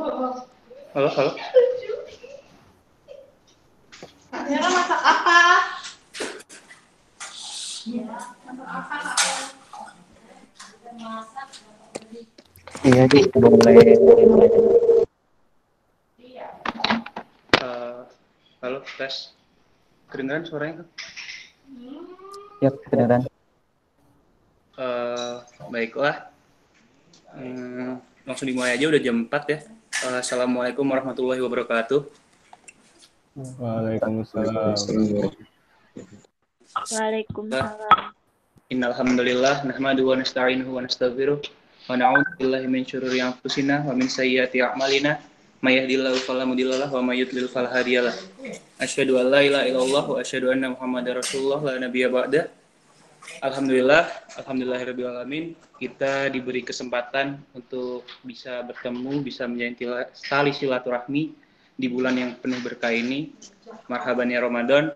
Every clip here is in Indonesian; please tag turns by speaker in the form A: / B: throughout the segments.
A: Halo, halo.
B: Adera masak apa? Masak apa Kak?
C: Iya, Ci, boleh.
A: Halo, tes. Kedengaran suaranya?
C: Ya, kedengeran.
A: Baiklah. Langsung dimulai aja, udah jam 4 ya. Assalamualaikum warahmatullahi wabarakatuh.
D: Waalaikumsalam.
E: Waalaikumsalam.
A: Innalhamdulillah nahmadu wa nasta'inuhu wa nastaghfiruh wa na'udzu billahi min syururi anfusina wa min sayyiati a'malina may yahdihillahu fala mudhillalah wa may yudlil fala hadiyalah. Asyhadu an la ilaha illallah wa asyhadu anna Muhammadar Rasulullah la nabiyya ba'da. Alhamdulillahirabbil alamin. Kita diberi kesempatan untuk bisa bertemu, bisa menjalin tali silaturahmi di bulan yang penuh berkah ini. Marhaban ya Ramadan.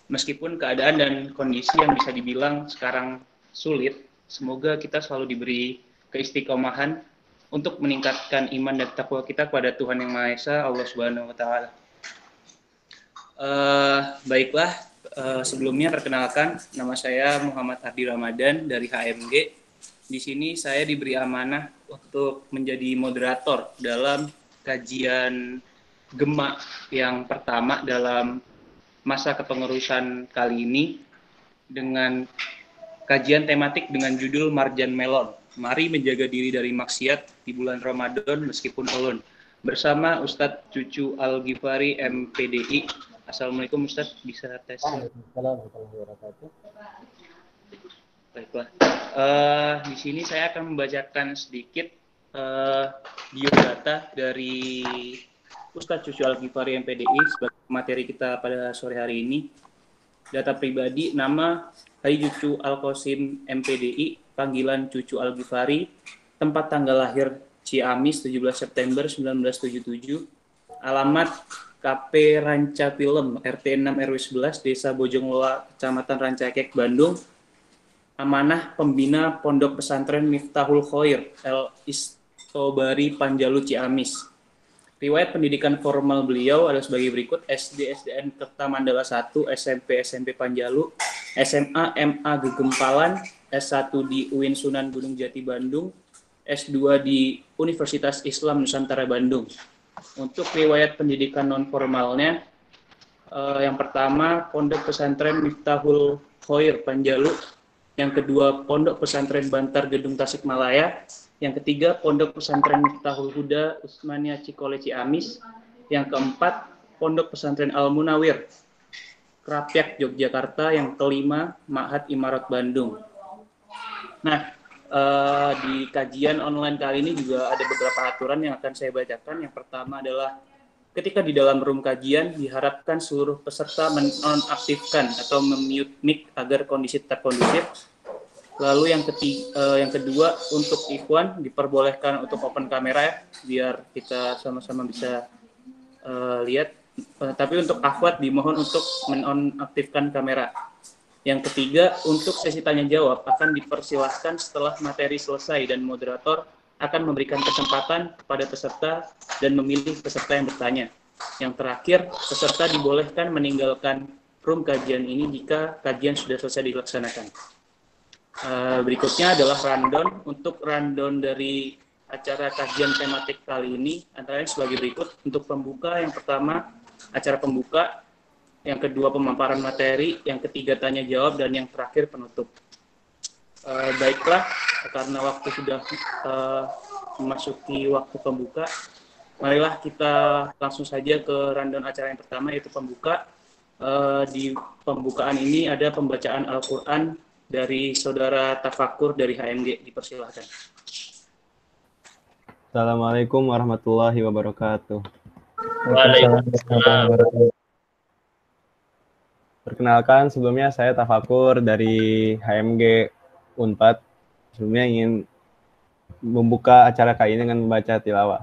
A: Meskipun keadaan dan kondisi yang bisa dibilang sekarang sulit, semoga kita selalu diberi keistiqomahan untuk meningkatkan iman dan takwa kita kepada Tuhan Yang Maha Esa, Allah Subhanahu wa taala. Baiklah, sebelumnya perkenalkan, nama saya Muhammad Ardi Ramadan dari HMG. Di sini saya diberi amanah untuk menjadi moderator dalam kajian Gema yang pertama dalam masa kepengurusan kali ini dengan kajian tematik dengan judul Marjan Melon. Mari menjaga diri dari maksiat di bulan Ramadan meskipun ulun. Bersama Ustadz Cucu Al-Ghifari MPDI. Assalamualaikum Ustadz, bisa tes? Baiklah. Di sini saya akan membacakan sedikit biodata dari Ustadz Cucu Al-Ghifari MPDI sebagai materi kita pada sore hari ini. Data pribadi, nama Haji Cucu Al-Qasim MPDI, panggilan Cucu Al-Ghifari, tempat tanggal lahir Ciamis 17 September 1977, alamat KP Ranca Pilem, RT 6 RW 11, Desa Bojongloa, Kecamatan Rancakek, Bandung, amanah pembina Pondok Pesantren Miftahul Khoir, El Istobari Panjalu Ciamis. Riwayat pendidikan formal beliau adalah sebagai berikut: SD SDN Kertamandala 1, SMP SMP Panjalu, SMA MA Gegempalan, S1 di UIN Sunan Gunung Jati Bandung, S2 di Universitas Islam Nusantara Bandung. Untuk riwayat pendidikan non formalnya, yang pertama Pondok Pesantren Miftahul Khoir Panjalu, yang kedua Pondok Pesantren Bantar Gedung Tasikmalaya, yang ketiga Pondok Pesantren Miftahul Huda Usmania Cikole Ciamis, yang keempat Pondok Pesantren Al Munawir Krapyak Yogyakarta, yang kelima Ma'had Imarat Bandung. Nah, di kajian online kali ini juga ada beberapa aturan yang akan saya bacakan. Yang pertama adalah ketika di dalam room kajian diharapkan seluruh peserta menonaktifkan atau memute mic agar kondisi tetap kondusif. Lalu yang kedua, untuk ikhwan diperbolehkan untuk open kamera ya, biar kita sama-sama bisa lihat. Tapi untuk akhwat dimohon untuk menonaktifkan kamera. Yang ketiga, untuk sesi tanya jawab akan dipersilahkan setelah materi selesai dan moderator akan memberikan kesempatan kepada peserta dan memilih peserta yang bertanya. Yang terakhir, peserta dibolehkan meninggalkan room kajian ini jika kajian sudah selesai dilaksanakan. Berikutnya adalah rundown. Untuk rundown dari acara kajian tematik kali ini antara lain sebagai berikut. Untuk pembuka, yang pertama acara pembuka, yang kedua pemaparan materi, yang ketiga tanya jawab, dan yang terakhir penutup. Baiklah, karena waktu sudah memasuki waktu pembuka, marilah kita langsung saja ke rundown acara yang pertama, yaitu pembuka. Di pembukaan ini ada pembacaan Al-Quran dari saudara Tafakur dari HMG. Dipersilahkan.
D: Assalamualaikum warahmatullahi wabarakatuh.
C: Waalaikumsalam.
D: Perkenalkan, sebelumnya saya Tafakur dari HMG Unpad. Sebelumnya ingin membuka acara kali ini dengan membaca tilawah.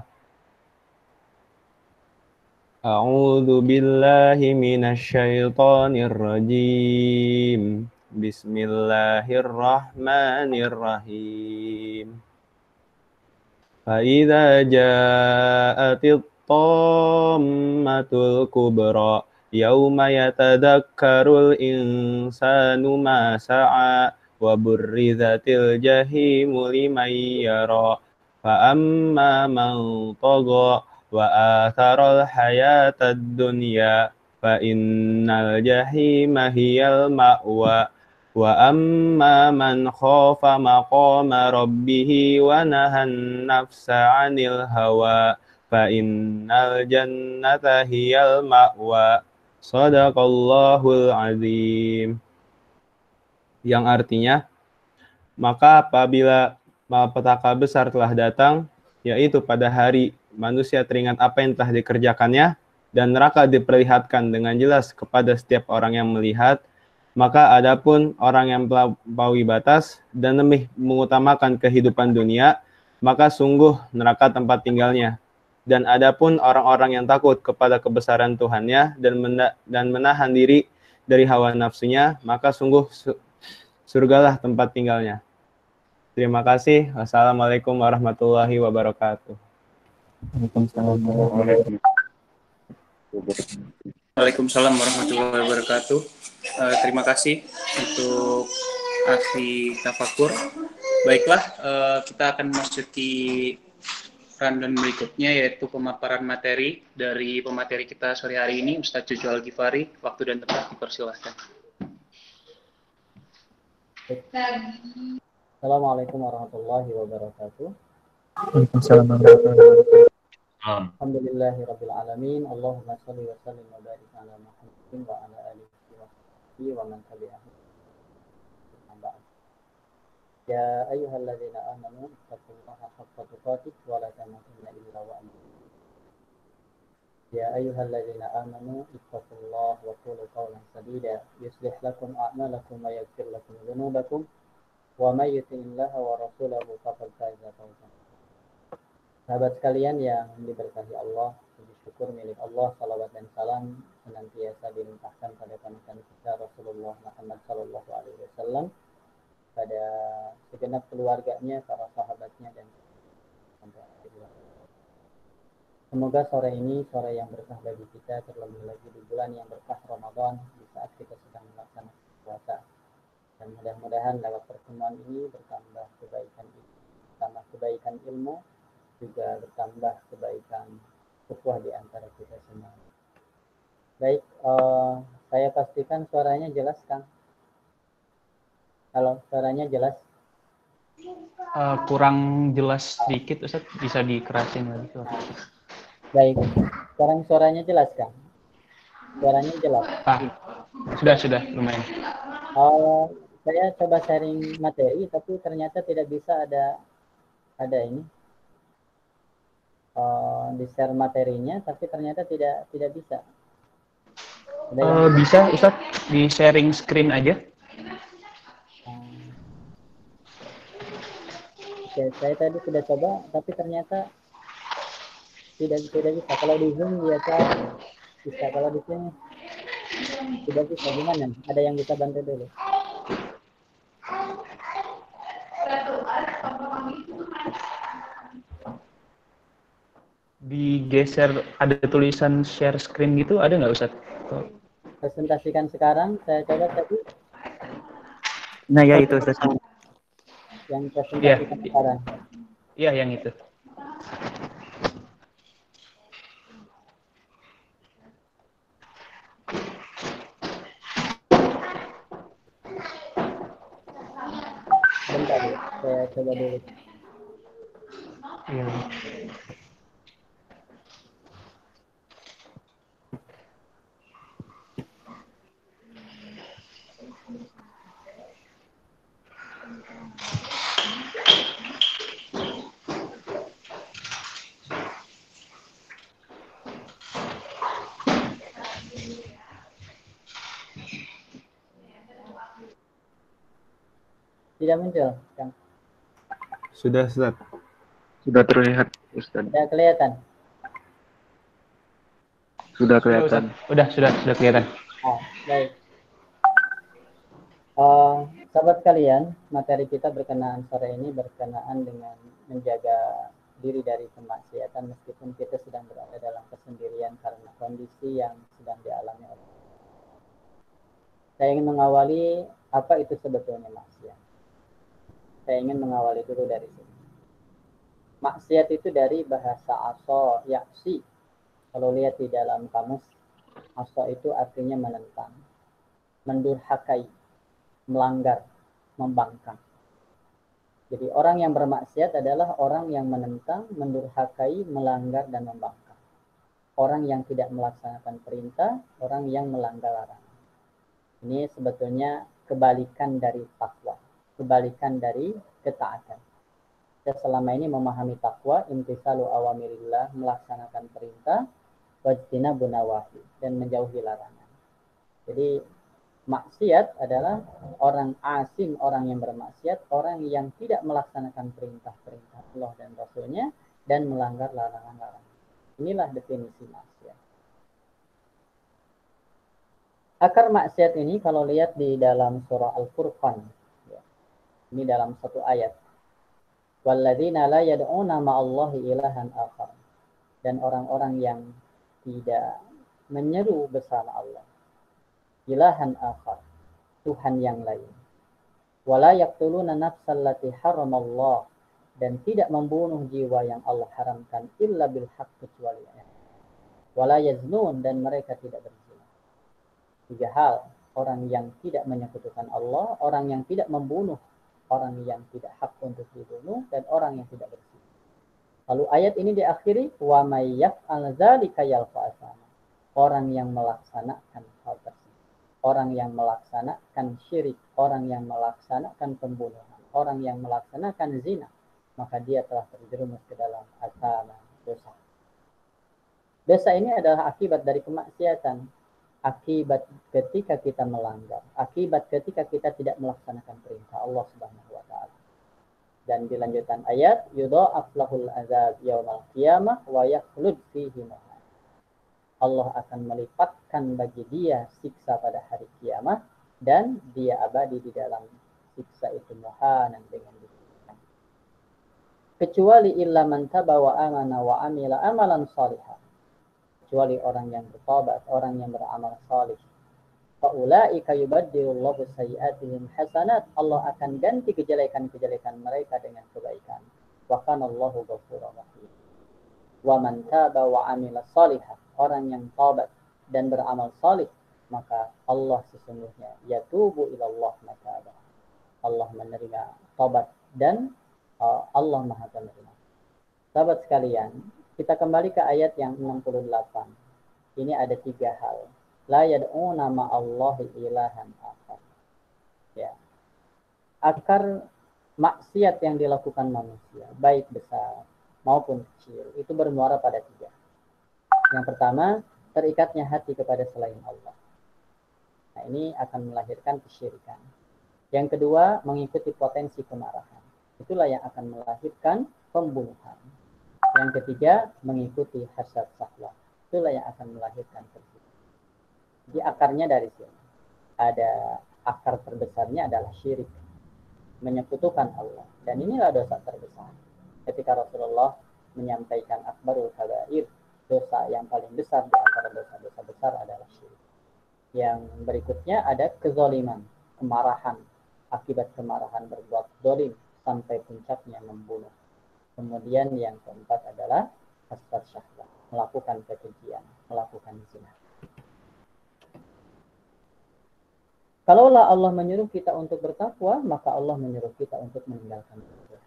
D: A'udzu billahi minasyaitonir rajim. Bismillahirrahmanirrahim. فإذا جاءت الطامة الكبرى يوم يتذكر الإنسان ما سعى وبرزت الجحيم لمن يرى فأما من طغى وآثر الحياة الدنيا فإن الجحيم هي المأوى وأما من خاف مقام ربه ونهى النفس عن الهوى فإن الجنة هي المأوى Sadaqallahul azim. Yang artinya, maka apabila malapetaka besar telah datang, yaitu pada hari manusia teringat apa yang telah dikerjakannya, dan neraka diperlihatkan dengan jelas kepada setiap orang yang melihat, maka adapun orang yang melampaui batas dan lebih mengutamakan kehidupan dunia, maka sungguh neraka tempat tinggalnya. Dan adapun orang-orang yang takut kepada kebesaran Tuhannya dan menahan diri dari hawa nafsunya, maka sungguh surgalah tempat tinggalnya. Terima kasih. Wassalamualaikum warahmatullahi wabarakatuh.
A: Waalaikumsalam warahmatullahi wabarakatuh. Terima kasih untuk aksi tafakur. Baiklah, kita akan memasuki rundown berikutnya, yaitu pemaparan materi dari pemateri kita sore hari ini, Ustadz Cucu Al-Ghifari. Waktu dan tempat dipersilahkan.
E: Assalamualaikum warahmatullahi wabarakatuh.
C: Waalaikumsalam warahmatullahi wabarakatuh.
E: Alhamdulillahirabbil alamin. Allahumma shalli wa sallim wa barik ala Muhammadin wa ala alihi wa sahbihi wa man tabi'ahum. Ya ayyuhalladzina amanu taqullaha haqqa tuqatih wa la tamutunna illa wa antum. Ya ayyuhalladzina amanu ittaqullaha wa qulu qawlan sadida yuslih lakum a'malakum wa yaghfir lakum dhunubakum wa may yuti'illaha wa rasulahu faqad faza fawzan. Sahabat sekalian yang diberkahi Allah, puji syukur milik Allah, salawat dan salam senantiasa dilimpahkan pada panutan kita Rasulullah Muhammad sallallahu alaihi wasallam, pada segenap keluarganya, para sahabatnya, dan sampai akhir zaman. Semoga sore ini sore yang berkah bagi kita, terlebih lagi di bulan yang berkah Ramadan, di saat kita sedang melaksanakan puasa. Dan mudah-mudahan lewat pertemuan ini bertambah kebaikan ilmu, juga bertambah kebaikan ukhuwah di antara kita semua. Baik, saya pastikan suaranya jelas, Kang. Halo, suaranya jelas?
A: Kurang jelas sedikit, Ustaz. Bisa dikerasin lagi.
E: Baik, sekarang suaranya jelas, Kang? Suaranya jelas?
A: Sudah, lumayan.
E: Saya coba sharing materi, tapi ternyata tidak bisa ada ini. Di-share materinya, tapi ternyata tidak bisa.
A: Bisa, Ustaz, di-sharing screen aja.
E: Oke, saya tadi sudah coba, tapi ternyata tidak bisa. Kalau di Zoom biasa bisa, kalau di sini tidak bisa. Gimana? Ada yang bisa bantu dulu?
A: Digeser, ada tulisan share screen gitu, ada nggak, Ustaz?
E: Presentasikan sekarang, saya coba tadi.
C: Nah ya itu Ustaz.
E: Yang presentasikan sekarang.
A: Iya, yang itu.
E: Bentar, saya coba dulu.
A: Iya.
E: Tidak muncul, Kang?
D: Sudah, Ustaz.
F: Sudah terlihat, Ustaz.
E: Sudah kelihatan?
F: Sudah kelihatan.
A: Sudah kelihatan.
E: Baik. Sahabat kalian, materi kita berkenaan sore ini berkenaan dengan menjaga diri dari kemaksiatan meskipun kita sedang berada dalam kesendirian karena kondisi yang sedang dialami oleh. Saya ingin mengawali apa itu sebetulnya maksiat. Saya ingin mengawali dulu dari sini. Maksiat itu dari bahasa aso, yaksi. Kalau lihat di dalam kamus, aso itu artinya menentang, mendurhakai, melanggar, membangkang. Jadi orang yang bermaksiat adalah orang yang menentang, mendurhakai, melanggar, dan membangkang. Orang yang tidak melaksanakan perintah, orang yang melanggar larangan. Ini sebetulnya kebalikan dari takwa, kebalikan dari ketaatan. Kita selama ini memahami takwa, imtisalu awamirillah, melaksanakan perintah, wajtinabun nawahi, dan menjauhi larangan. Jadi maksiat adalah orang asim, orang yang bermaksiat, orang yang tidak melaksanakan perintah-perintah Allah dan Rasulnya dan melanggar larangan-larangan. Inilah definisi maksiat. Akar maksiat ini kalau lihat di dalam surah Al-Furqan, ya, ini dalam satu ayat. Walladzina la yad'una ma'allahi ilahan akhar. Dan orang-orang yang tidak menyeru bersama Allah. Ilahan akhar, Tuhan yang lain. Wala yaqtuluna nafsal lati haramallah, dan tidak membunuh jiwa yang Allah haramkan illa bil haqq, kecuali wala yaznun, dan mereka tidak berzina. 3 hal, orang yang tidak menyekutukan Allah, orang yang tidak membunuh, orang yang tidak hak untuk dibunuh, dan orang yang tidak berzina. Lalu ayat ini diakhiri wa may yaf'al dzalika yalqa asama. Orang yang melaksanakan hal tersebut, orang yang melaksanakan syirik, orang yang melaksanakan pembunuhan, orang yang melaksanakan zina, maka dia telah terjerumus ke dalam asama, dosa. Dosa ini adalah akibat dari kemaksiatan, akibat ketika kita melanggar, akibat ketika kita tidak melaksanakan perintah Allah Subhanahu wa taala. Dan di lanjutan ayat, yudha'af lahul azab yaumal qiyamah wa yakhlud fihi muhan. Allah akan melipatkan bagi dia siksa pada hari kiamat dan dia abadi di dalam siksa itu muhanan, dengan demikian. Kecuali illa man taba wa amana wa amila amalan salihah. Kecuali orang yang bertobat, orang yang beramal salih. Faulaika yubaddilullahu sayyi'atihim hasanat. Allah akan ganti kejelekan-kejelekan mereka dengan kebaikan. Wa kana Allahu ghafurur rahim. Wa man taba wa amila salihah. Orang yang taubat dan beramal salih, maka Allah sesungguhnya yatubu ilallah mataba. Allah menerima taubat dan Allah Maha Penerima. Sahabat sekalian, kita kembali ke ayat yang 68. Ini ada 3 hal. La yad'una ma'allahi ilahan akhar. Ya. Akar maksiat yang dilakukan manusia, baik besar maupun kecil, itu bermuara pada 3. Yang pertama, terikatnya hati kepada selain Allah. Nah, ini akan melahirkan kesyirikan. Yang kedua, mengikuti potensi kemarahan. Itulah yang akan melahirkan pembunuhan. Yang ketiga, mengikuti hasad syahwat. Itulah yang akan melahirkan kesyirikan. Jadi akarnya dari sini. Ada akar terbesarnya adalah syirik, menyekutukan Allah. Dan inilah dosa terbesar. Ketika Rasulullah menyampaikan akbarul kabair, dosa yang paling besar di antara dosa-dosa besar adalah syirik. Yang berikutnya ada kezaliman, kemarahan. Akibat kemarahan berbuat zalim sampai puncaknya membunuh. Kemudian yang keempat adalah hasad syahwat, melakukan kekejian, melakukan zina. Kalaulah Allah menyuruh kita untuk bertakwa, maka Allah menyuruh kita untuk meninggalkan dosa.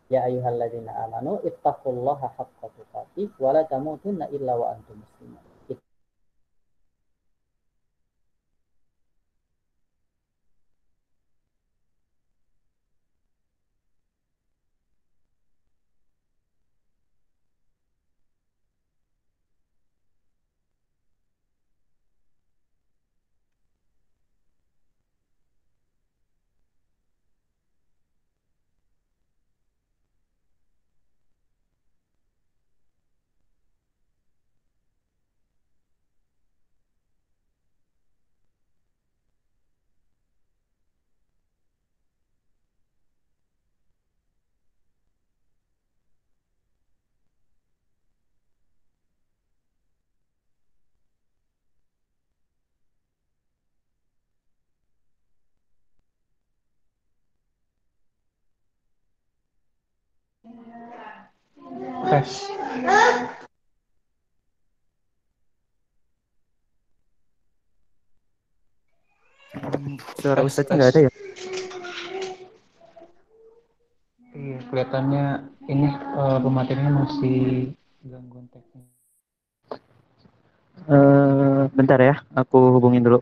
E: Ya ayyuhalladzina amanu ittaqullaha haqqa tuqatih wa la tamutunna illa wa antum muslimun.
G: tes.
C: Suara
G: Tes,
C: Ustadznya
G: tes.
C: nggak ada ya?
G: Iya, kelihatannya ini pematerinya masih gangguan teknis.
C: Bentar ya, aku hubungin dulu.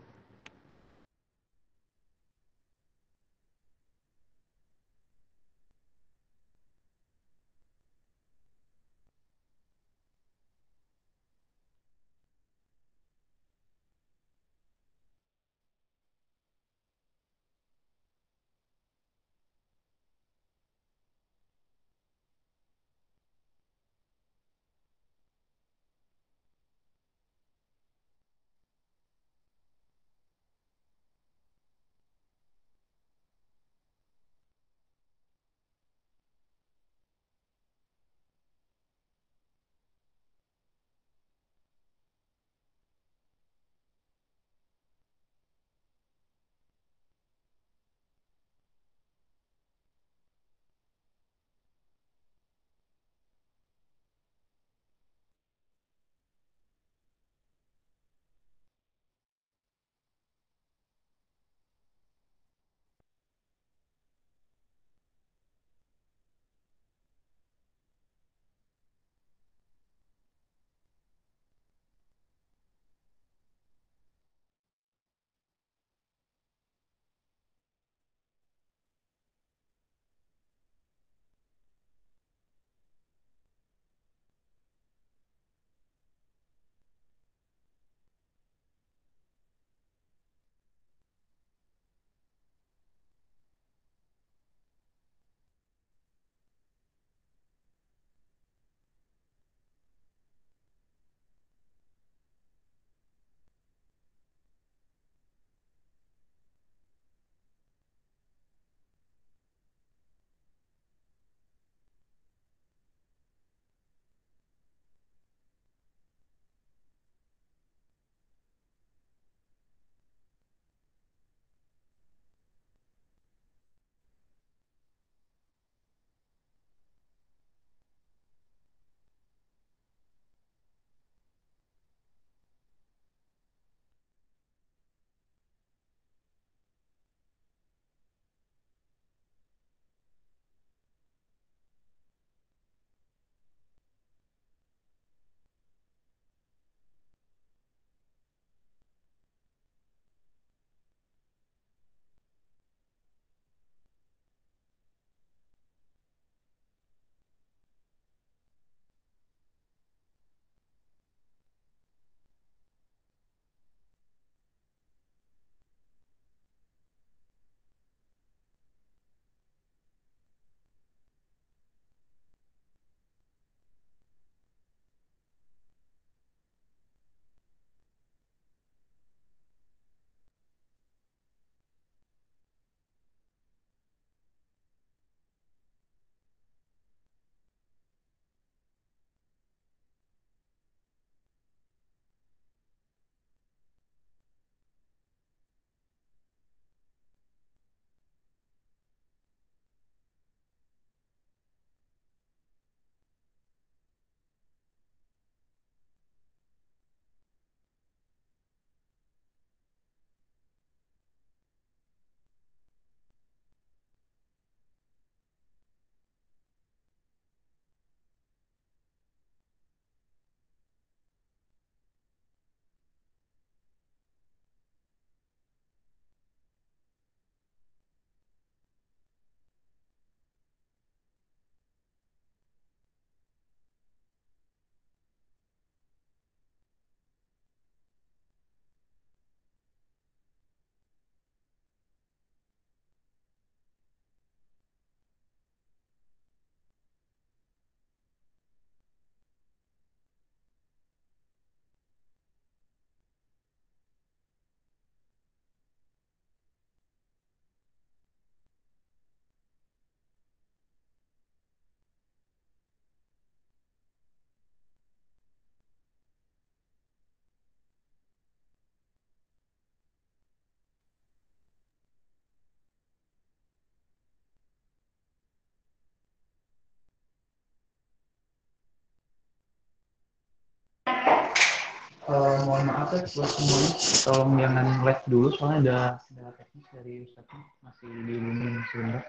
G: Mohon maaf ya buat semuanya. Tolong jangan live dulu soalnya ada teknis dari Ustadznya masih dihubungin sebentar.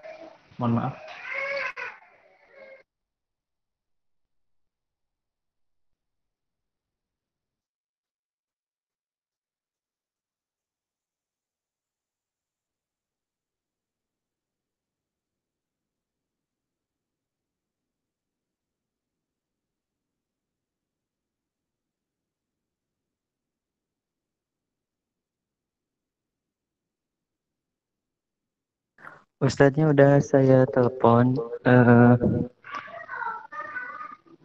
G: Mohon maaf.
C: Ustadznya udah saya telepon. eh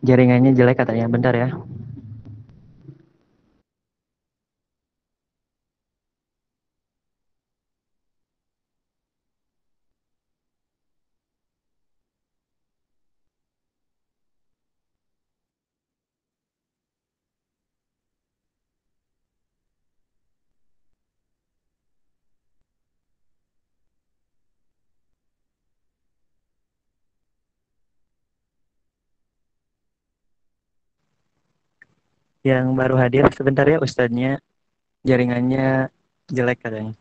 C: Jaringannya jelek katanya. Bentar ya. Yang baru hadir sebentar ya Ustadznya. Jaringannya jelek katanya.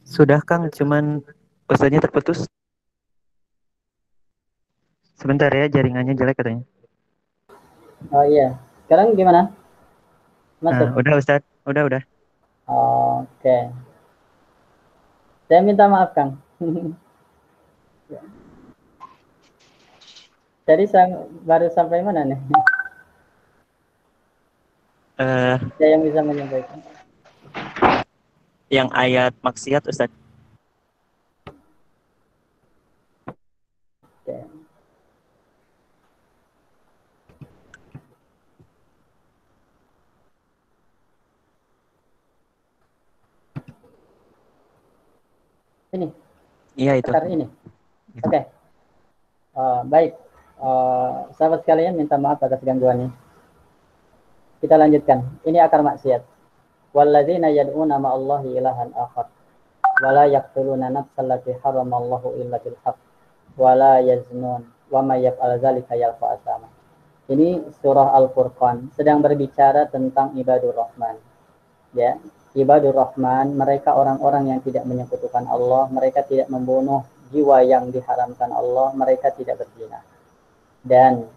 C: Sudah Kang, cuman Ustadznya terputus. Sebentar ya, jaringannya jelek katanya.
E: Oh iya. Sekarang gimana? Masuk?
C: Nah, udah Ustadz. Udah.
E: Oke. Saya minta maaf, Kang. Jadi baru sampai mana nih?
C: Eh,
E: Saya yang bisa menyampaikan.
C: yang ayat maksiat Ustadz.
E: Oke. Ini.
C: Iya itu.
E: Akar ini. Oke. Baik. Sahabat sekalian, minta maaf atas gangguannya. Kita lanjutkan. Ini akar maksiat. Walladzina yad'una ma'allahi ilahan akhar wa la yaqtuluna nafsal lati haramallahu illa bil haqq wa la yaznun wa may yaf'al dzalika yalqa asama. Ini surah Al-Furqan sedang berbicara tentang ibadur rahman. Ya, ibadur rahman mereka orang-orang yang tidak menyekutukan Allah, mereka tidak membunuh jiwa yang diharamkan Allah, mereka tidak berzina. Dan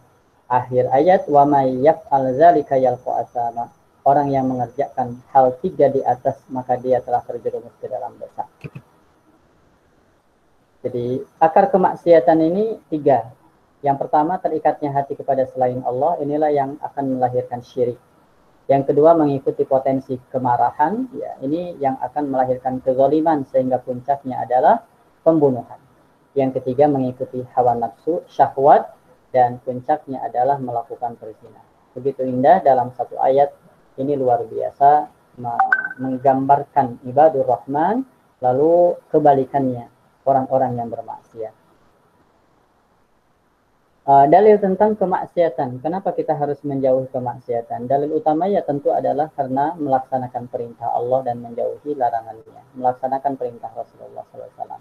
E: akhir ayat wa may yaf'al dzalika yalqa asama. Orang yang mengerjakan hal 3 di atas maka dia telah terjerumus ke dalam dosa. Jadi akar kemaksiatan ini 3. Yang pertama, terikatnya hati kepada selain Allah, inilah yang akan melahirkan syirik. Yang kedua, mengikuti potensi kemarahan, ya, ini yang akan melahirkan kezaliman sehingga puncaknya adalah pembunuhan. Yang ketiga, mengikuti hawa nafsu, syahwat, dan puncaknya adalah melakukan perzina. Begitu indah dalam satu ayat. Ini luar biasa menggambarkan ibadur rahman, lalu kebalikannya orang-orang yang bermaksiat. Dalil tentang kemaksiatan. Kenapa kita harus menjauhi kemaksiatan? Dalil utamanya tentu adalah karena melaksanakan perintah Allah dan menjauhi larangannya. Melaksanakan perintah Rasulullah SAW.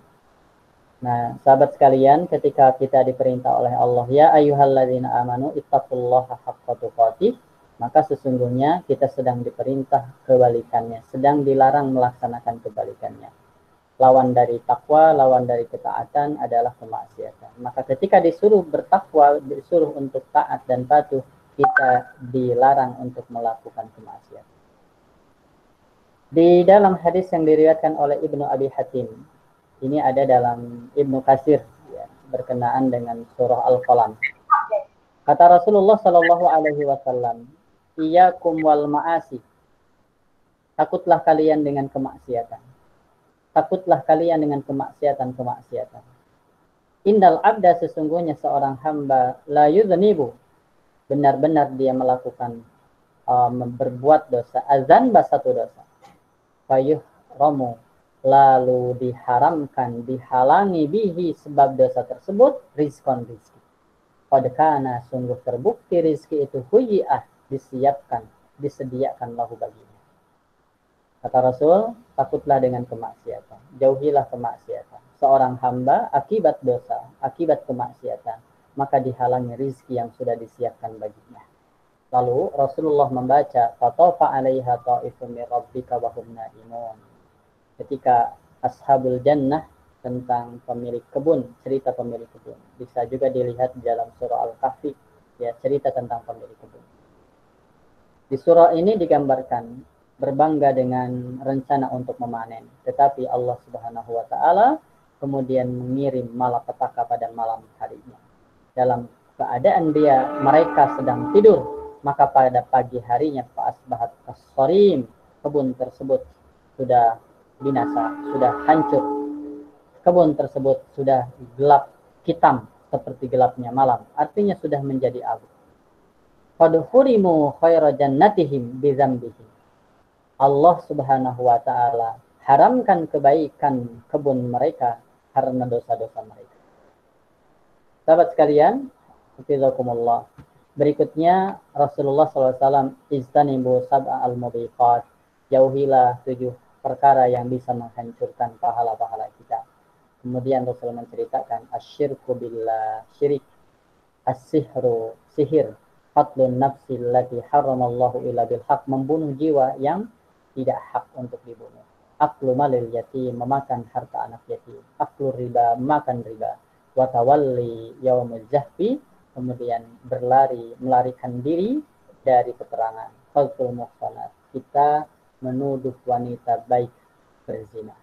E: Nah, sahabat sekalian, ketika kita diperintah oleh Allah, ya ayyuhalladzina amanu ittaqullaha haqqa tuqatih, maka sesungguhnya kita sedang diperintah kebalikannya, sedang dilarang melaksanakan kebalikannya. Lawan dari takwa, lawan dari ketaatan adalah kemaksiatan. Maka ketika disuruh bertakwa, disuruh untuk taat dan patuh, kita dilarang untuk melakukan kemaksiatan. Di dalam hadis yang diriwayatkan oleh Ibnu Abi Hatim, ini ada dalam Ibnu Katsir, ya, berkenaan dengan surah Al-Qalam. Kata Rasulullah Shallallahu Alaihi Wasallam, "Iyyakum wal ma'asi." Takutlah kalian dengan kemaksiatan. Takutlah kalian dengan kemaksiatan. Indal abda, sesungguhnya seorang hamba, la yudhnibu, benar-benar dia melakukan berbuat dosa, azan satu dosa. Fayuh romu, lalu diharamkan, dihalangi bihi, sebab dosa tersebut, rizkon rizki. Qadkana, sungguh terbukti rizki itu huyi'ah, disediakan lahu baginya. Kata Rasul, takutlah dengan kemaksiatan, jauhilah kemaksiatan. Seorang hamba akibat dosa, akibat kemaksiatan, maka dihalangi rizki yang sudah disiapkan baginya. Lalu Rasulullah membaca, fatofa 'alaiha ta'ifun min rabbika wa hum na'imun. Ketika ashabul jannah, tentang pemilik kebun, cerita pemilik kebun. Bisa juga dilihat di dalam surah Al-Kahfi, ya, cerita tentang pemilik kebun. Di surah ini digambarkan berbangga dengan rencana untuk memanen, tetapi Allah Subhanahu wa taala kemudian mengirim malapetaka pada malam harinya. Dalam keadaan mereka sedang tidur, maka pada pagi harinya fa'asbahat kassarim, kebun tersebut sudah binasa, sudah hancur. Kebun tersebut sudah gelap hitam seperti gelapnya malam, artinya sudah menjadi abu. Qad hurimu khaira jannatihim bi dzambihim. Allah Subhanahu wa taala haramkan kebaikan kebun mereka karena dosa-dosa mereka. Sahabat sekalian, hafizakumullah. Berikutnya Rasulullah SAW, istanibu sab'a al-mubiqat, jauhilah 7 perkara yang bisa menghancurkan pahala-pahala kita. Kemudian Rasul menceritakan asyirku billah, syirik, as-sihru, sihir, qatlun nafsi allati haramallahu illa bil haq, membunuh jiwa yang tidak hak untuk dibunuh. Aklu malil yatim, memakan harta anak yatim. Aklu riba, makan riba. Wa tawalli yaumil zahfi, kemudian melarikan diri dari peperangan. Qazful muhsanat, kita menuduh wanita baik berzina.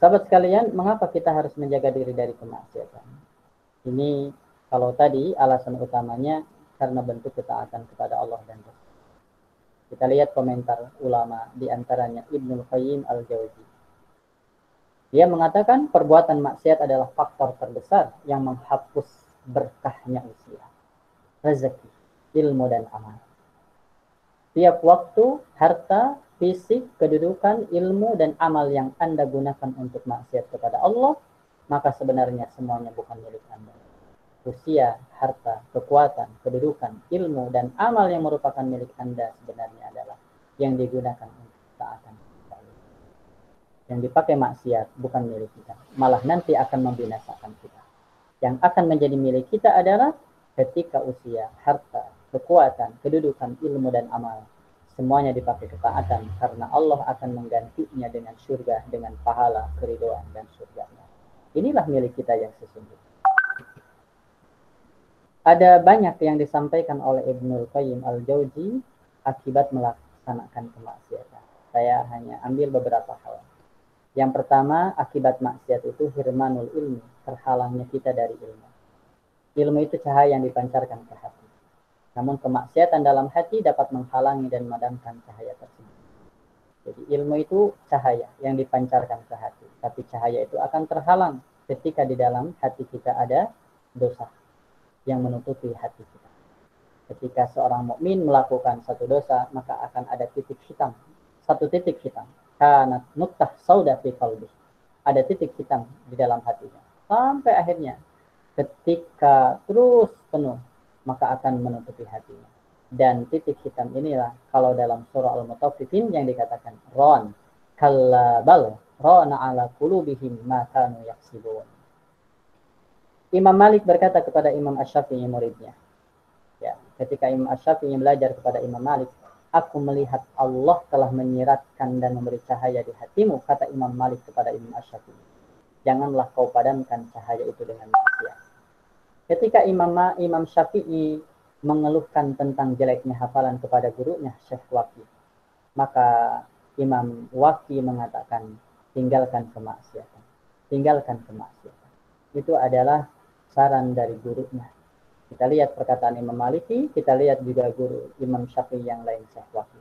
E: Sahabat sekalian, mengapa kita harus menjaga diri dari kemaksiatan? Ini kalau tadi alasan utamanya karena bentuk ketaatan kepada Allah dan Rasul. Kita lihat komentar ulama, di antaranya Ibnul Qayyim Al-Jauzi. Dia mengatakan perbuatan maksiat adalah faktor terbesar yang menghapus berkahnya usia, rezeki, ilmu dan amal. Tiap waktu, harta, fisik, kedudukan, ilmu dan amal yang Anda gunakan untuk maksiat kepada Allah, maka sebenarnya semuanya bukan milik Anda. Usia, harta, kekuatan, kedudukan, ilmu, dan amal yang merupakan milik Anda sebenarnya adalah yang digunakan untuk ketaatan. Yang dipakai maksiat bukan milik kita, malah nanti akan membinasakan kita. Yang akan menjadi milik kita adalah ketika usia, harta, kekuatan, kedudukan, ilmu, dan amal semuanya dipakai ketaatan, karena Allah akan menggantinya dengan surga, dengan pahala, keridhaan, dan surganya. Inilah milik kita yang sesungguhnya. Ada banyak yang disampaikan oleh Ibnul Qayyim Al-Jauzi akibat melaksanakan kemaksiatan. Saya hanya ambil beberapa hal. Yang pertama, akibat maksiat itu hirmanul ilmi, terhalangnya kita dari ilmu. Ilmu itu cahaya yang dipancarkan ke hati. Namun kemaksiatan dalam hati dapat menghalangi dan memadamkan cahaya tersebut. Jadi ilmu itu cahaya yang dipancarkan ke hati. Tapi cahaya itu akan terhalang ketika di dalam hati kita ada dosa yang menutupi hati kita. Ketika seorang mukmin melakukan satu dosa, maka akan ada titik hitam. Satu titik hitam. Kanat nuktah sauda fi qalbi. Ada titik hitam di dalam hatinya. Sampai akhirnya ketika terus penuh, maka akan menutupi hatinya. Dan titik hitam inilah kalau dalam surah Al-Mutaffifin yang dikatakan ron kalla bal rona ala qulubihim ma kanu yaksibun. Imam Malik berkata kepada Imam Asy-Syafi'i muridnya. Ya, ketika Imam Asy-Syafi'i belajar kepada Imam Malik, aku melihat Allah telah menyiratkan dan memberi cahaya di hatimu, kata Imam Malik kepada Imam Asy-Syafi'i. Janganlah kau padamkan cahaya itu dengan maksiat. Ketika Imam Syafi'i mengeluhkan tentang jeleknya hafalan kepada gurunya Syekh Waqi. Maka Imam Waqi mengatakan, tinggalkan kemaksiatan. Tinggalkan kemaksiatan. Itu adalah saran dari gurunya. Kita lihat perkataan Imam Maliki, kita lihat juga guru Imam Syafi'i yang lain, Syekh Waqi.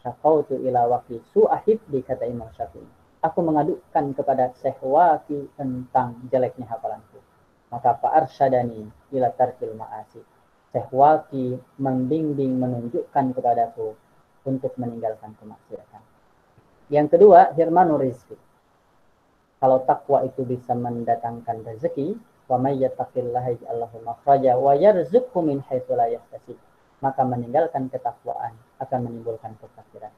E: Syaqautu ila Waqi su'ahib, kata Imam Syafi'i. Aku mengadukan kepada Syekh Waqi tentang jeleknya hafalanku. Maka fa'arsyadani ila tarkil ma'asi. Syekh Waqi membimbing, menunjukkan kepadaku untuk meninggalkan kemaksiatan. Yang kedua, hirmanur rizki. Kalau takwa itu bisa mendatangkan rezeki, wa may yattaqillaha yaj'al lahu makhraja wa yarzuqhu min haitsu la yahtasib. Maka meninggalkan ketakwaan akan menimbulkan kefakiran.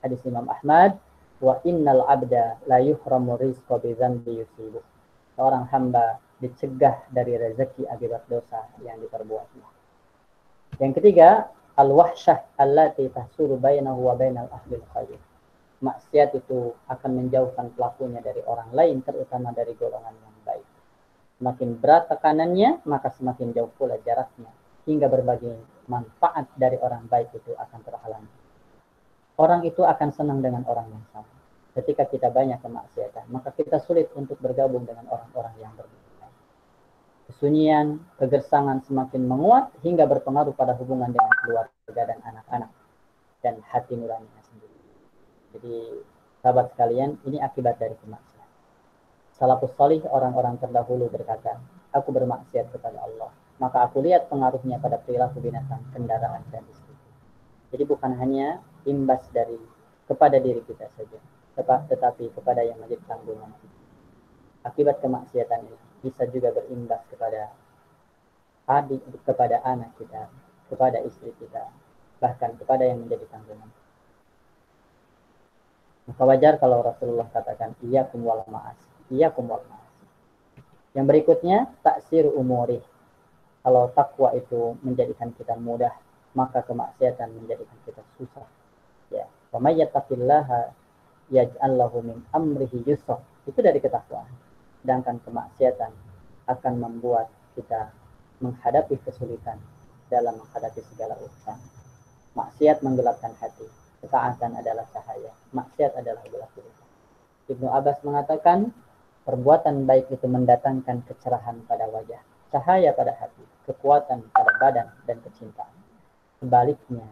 E: Hadis Imam Ahmad, wa innal abda la yuhramu rizqa bi dzambi yusibu. Seorang hamba dicegah dari rezeki akibat dosa yang diperbuatnya. Yang ketiga, al-wahsyah allati tahsulu bainahu wa bainal ahlil khair. Maksiat itu akan menjauhkan pelakunya dari orang lain, terutama dari golongan yang baik. Semakin berat tekanannya, maka semakin jauh pula jaraknya, hingga berbagai manfaat dari orang baik itu akan terhalang. Orang itu akan senang dengan orang yang sama. Ketika kita banyak kemaksiatan, maka kita sulit untuk bergabung dengan orang-orang yang berbeda. Kesunyian, kegersangan semakin menguat hingga berpengaruh pada hubungan dengan keluarga dan anak-anak dan hati nuraninya sendiri. Jadi, sahabat sekalian, ini akibat dari kemaksiatan. Salafus salih, orang-orang terdahulu berkata, aku bermaksiat kepada Allah, maka aku lihat pengaruhnya pada perilaku binatang, kendaraan, dan istri. Jadi bukan hanya imbas dari kepada diri kita saja, tetapi kepada yang menjadi tanggungan kita. Akibat kemaksiatan ini bisa juga berimbas kepada adik, kepada anak kita, kepada istri kita, bahkan kepada yang menjadi tanggungan. Maka wajar kalau Rasulullah katakan iyyakum wal ma'asi. Iyyakum wal ma'asi. Yang berikutnya, taksir umuri. Kalau takwa itu menjadikan kita mudah, maka kemaksiatan menjadikan kita susah. Ya, wa may yattaqillaha yaj'al lahu min amrihi yusra. Itu dari ketakwaan. Sedangkan kemaksiatan akan membuat kita menghadapi kesulitan dalam menghadapi segala urusan. Maksiat menggelapkan hati. Ketaatan adalah cahaya, maksiat adalah gelap gulita. Ibnu Abbas mengatakan, perbuatan baik itu mendatangkan kecerahan pada wajah, cahaya pada hati, kekuatan pada badan, dan kecintaan. Sebaliknya,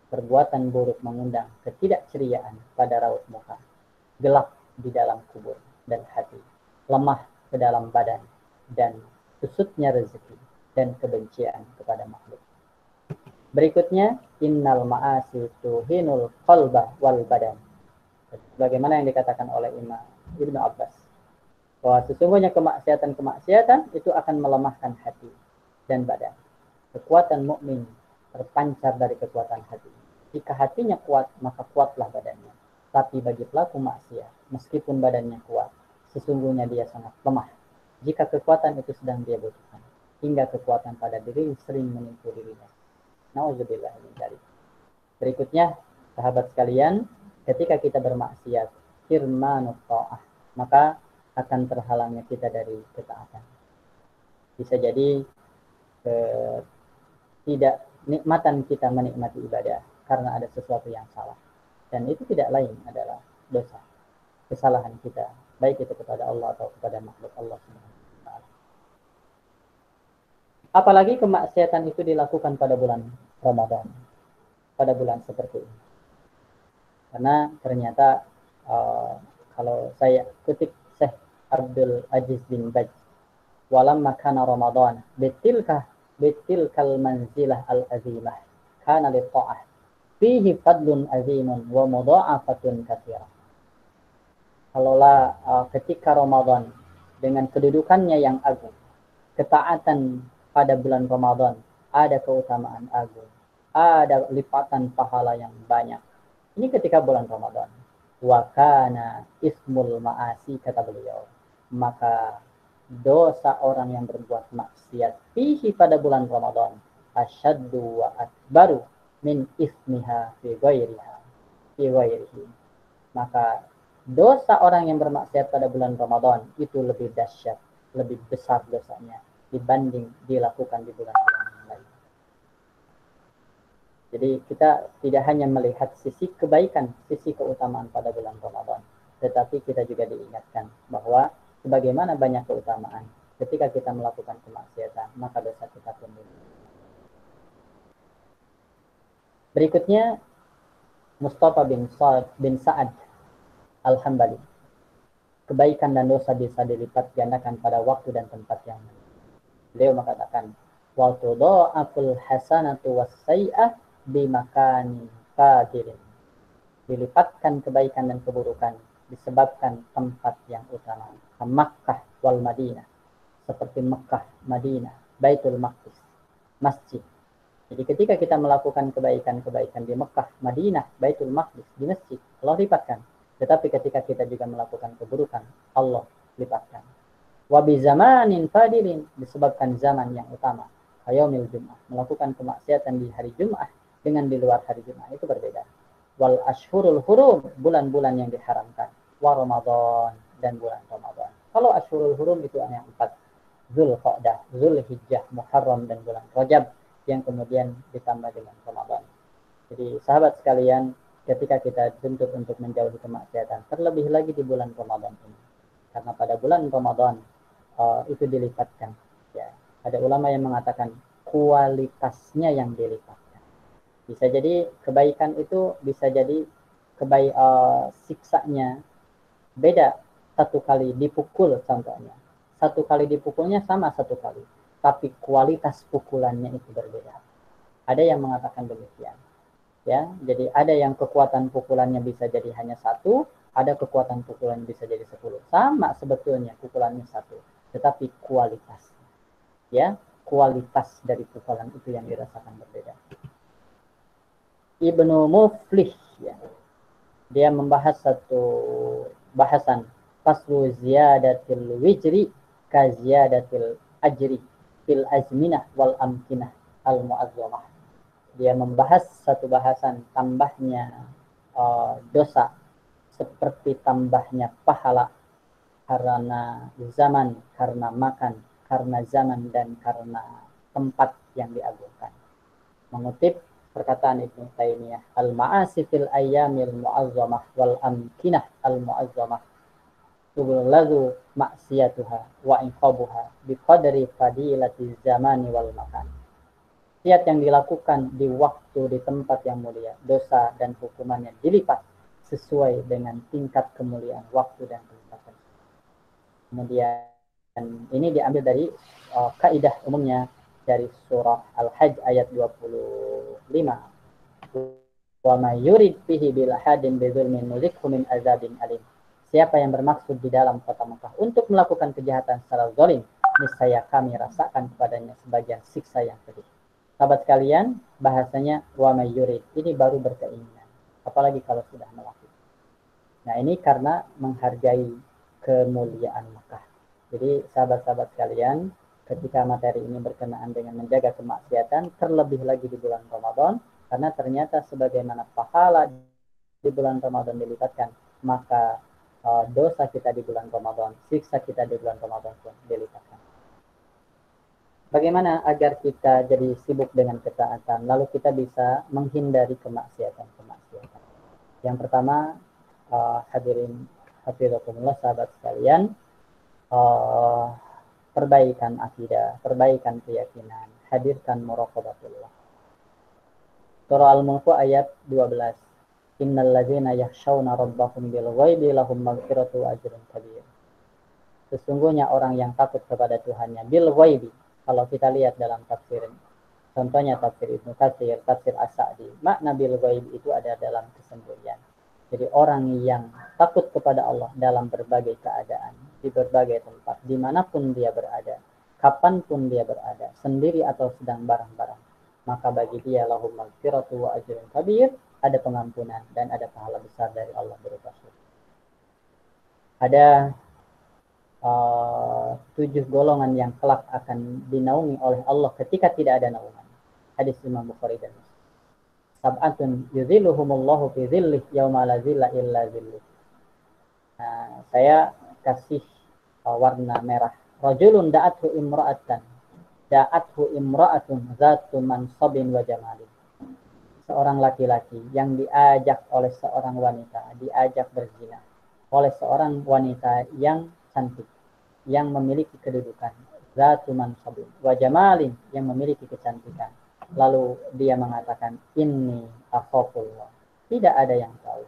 E: perbuatan buruk mengundang ketidakceriaan pada raut muka, gelap di dalam kubur dan hati, lemah ke dalam badan, dan kusutnya rezeki dan kebencian kepada makhluk. Berikutnya, innal ma'asi tuhinul qalba wal badan. Bagaimana yang dikatakan oleh Imam Ibnu Abbas, bahwa sesungguhnya kemaksiatan itu akan melemahkan hati dan badan. Kekuatan mukmin terpancar dari kekuatan hati. Jika hatinya kuat, maka kuatlah badannya. Tapi bagi pelaku maksiat, meskipun badannya kuat, sesungguhnya dia sangat lemah. Jika kekuatan itu sedang dia butuhkan, hingga kekuatan pada diri sering menipu dirinya. Nauzubillah min dzalik. Berikutnya, sahabat sekalian, ketika kita bermaksiat, hirmanut ta'ah, maka akan terhalangnya kita dari ketaatan. Bisa jadi tidak nikmatan kita menikmati ibadah karena ada sesuatu yang salah. Dan itu tidak lain adalah dosa, kesalahan kita, baik itu kepada Allah atau kepada makhluk Allah Subhanahu wa taala. Apalagi kemaksiatan itu dilakukan pada bulan Ramadan, pada bulan seperti ini. Karena ternyata kalau saya kutip Syekh Abdul Aziz bin Baj, walamma kana Ramadan bitilkal manzilah al-azimah kana li ta'ah fihi fadlun azimun wa mudha'afatun katsirah. Kalaulah ketika Ramadan dengan kedudukannya yang agung, ketaatan pada bulan Ramadan ada keutamaan agung, ada lipatan pahala yang banyak. Ini ketika bulan Ramadan. Wa kana ismul ma'asi, kata beliau, maka dosa orang yang berbuat maksiat fihi pada bulan Ramadan asyaddu wa akbaru min ismiha fi ghairihi. Maka dosa orang yang bermaksiat pada bulan Ramadan itu lebih dahsyat, lebih besar dosanya dibanding dilakukan di bulan-bulan yang lain. Jadi kita tidak hanya melihat sisi kebaikan, sisi keutamaan pada bulan Ramadan, tetapi kita juga diingatkan bahwa sebagaimana banyak keutamaan, ketika kita melakukan kemaksiatan, maka dosa kita pun banyak. Berikutnya, Mustafa bin Sa'ad Al-Hambali. Kebaikan dan dosa bisa dilipat gandakan pada waktu dan tempat yang lain. Beliau mengatakan, wa tudha'aful hasanatu was-sayyi'ah bimakani fadirin. Dilipatkan kebaikan dan keburukan disebabkan tempat yang utama. Makkah wal Madinah, seperti Mekah, Madinah, Baitul Maqdis, masjid. Jadi ketika kita melakukan kebaikan-kebaikan di Mekah, Madinah, Baitul Maqdis, di masjid, Allah lipatkan. Tetapi ketika kita juga melakukan keburukan, Allah lipatkan. Wa bi zamanin fadilin, disebabkan zaman yang utama. Yaumil Jum'ah, melakukan kemaksiatan di hari Jum'ah dengan di luar hari Jum'ah itu berbeda. Wal ashhurul hurum, bulan-bulan yang diharamkan. Wa Ramadan, dan bulan Ramadan. Kalau ashhurul hurum itu ada yang 4. Zulqa'dah, Zulhijjah, Muharram, dan bulan Rajab, yang kemudian ditambah dengan Ramadan. Jadi sahabat sekalian, ketika kita dituntut untuk menjauhi kemaksiatan, terlebih lagi di bulan Ramadan ini. Karena pada bulan Ramadan itu dilipatkan. Ya. Ada ulama yang mengatakan kualitasnya yang dilipatkan. Bisa jadi kebaikan itu bisa jadi siksanya beda. Satu kali dipukul contohnya. Satu kali dipukulnya sama satu kali. Tapi kualitas pukulannya itu berbeda. Ada yang mengatakan demikian. Ya, jadi ada yang kekuatan pukulannya bisa jadi hanya 1, ada kekuatan pukulan bisa jadi 10. Sama sebetulnya pukulannya 1, tetapi kualitas, ya, kualitas dari pukulan itu yang dirasakan berbeda. Ibnu Muflih, ya, dia membahas satu bahasan faslu ziyadatil wijri ka ziyadatil ajri fil azminah wal amkinah al mu'azzamah. Dia membahas satu bahasan tambahnya dosa seperti tambahnya pahala karena zaman, karena makan, karena zaman, dan karena tempat yang diagungkan. Mengutip perkataan Ibnu Taimiyah, al-ma'asi fil ayyamil mu'azzamah wal amkinah al mu'azzamah tublazu maksiyatuha wa inqabuha biqadri fadilati zamani wal makan. Maksiat yang dilakukan di waktu, di tempat yang mulia, dosa dan hukumannya dilipat sesuai dengan tingkat kemuliaan waktu dan tempat. Kemudian ini diambil dari kaidah umumnya dari surah Al-Hajj ayat 25. Wa may yurid bihi bil hadin bi dzulmin nuzikhu min azabin alim. Siapa yang bermaksud di dalam kota Mekah untuk melakukan kejahatan secara zalim, niscaya kami rasakan kepadanya sebagian siksa yang pedih. Sahabat sekalian, bahasanya wa may yurid, ini baru berkeinginan, apalagi kalau sudah melakukan. Nah, ini karena menghargai kemuliaan Mekah. Jadi sahabat-sahabat sekalian, ketika materi ini berkenaan dengan menjaga kemaksiatan, terlebih lagi di bulan Ramadan, karena ternyata sebagaimana pahala di bulan Ramadan dilipatkan, maka dosa kita di bulan Ramadan, siksa kita di bulan Ramadan pun dilipatkan. Bagaimana agar kita jadi sibuk dengan ketaatan, lalu kita bisa menghindari kemaksiatan-kemaksiatan? Yang pertama, hadirin hafizakumullah sahabat sekalian, perbaikan akidah, perbaikan keyakinan, hadirkan muraqabatullah. Surah Al-Mulk ayat 12. Innal ladzina yakhshawna rabbahum bil ghaibi lahum maghfiratu wa ajrun kabir. Sesungguhnya orang yang takut kepada Tuhannya bil ghaibi. Kalau kita lihat dalam tafsir, contohnya tafsir Ibnu Katsir, tafsir As-Sa'di, makna bil ghaibi itu ada dalam kesembunyian. Jadi orang yang takut kepada Allah dalam berbagai keadaan, di berbagai tempat, dimanapun dia berada, kapanpun dia berada, sendiri atau sedang bareng-bareng, maka bagi dia lahum maghfiratu wa ajrun kabir, ada pengampunan dan ada pahala besar dari Allah berupa surga. Ada 7 golongan yang kelak akan dinaungi oleh Allah ketika tidak ada naungan. Hadis Imam Bukhari dan Muslim. Sab'atun yuzilluhumullahu fi zillih yauma la zilla illa zilluh. Nah, saya kasih warna merah. Rajulun da'athu imra'atun zatu mansabin wa jamalin. seorang laki-laki yang diajak oleh seorang wanita, diajak berzina oleh seorang wanita yang cantik, yang memiliki kedudukan, zatu mansabin wa jamalin, yang memiliki kecantikan. Lalu dia mengatakan, inni akhafullah. Tidak ada yang tahu.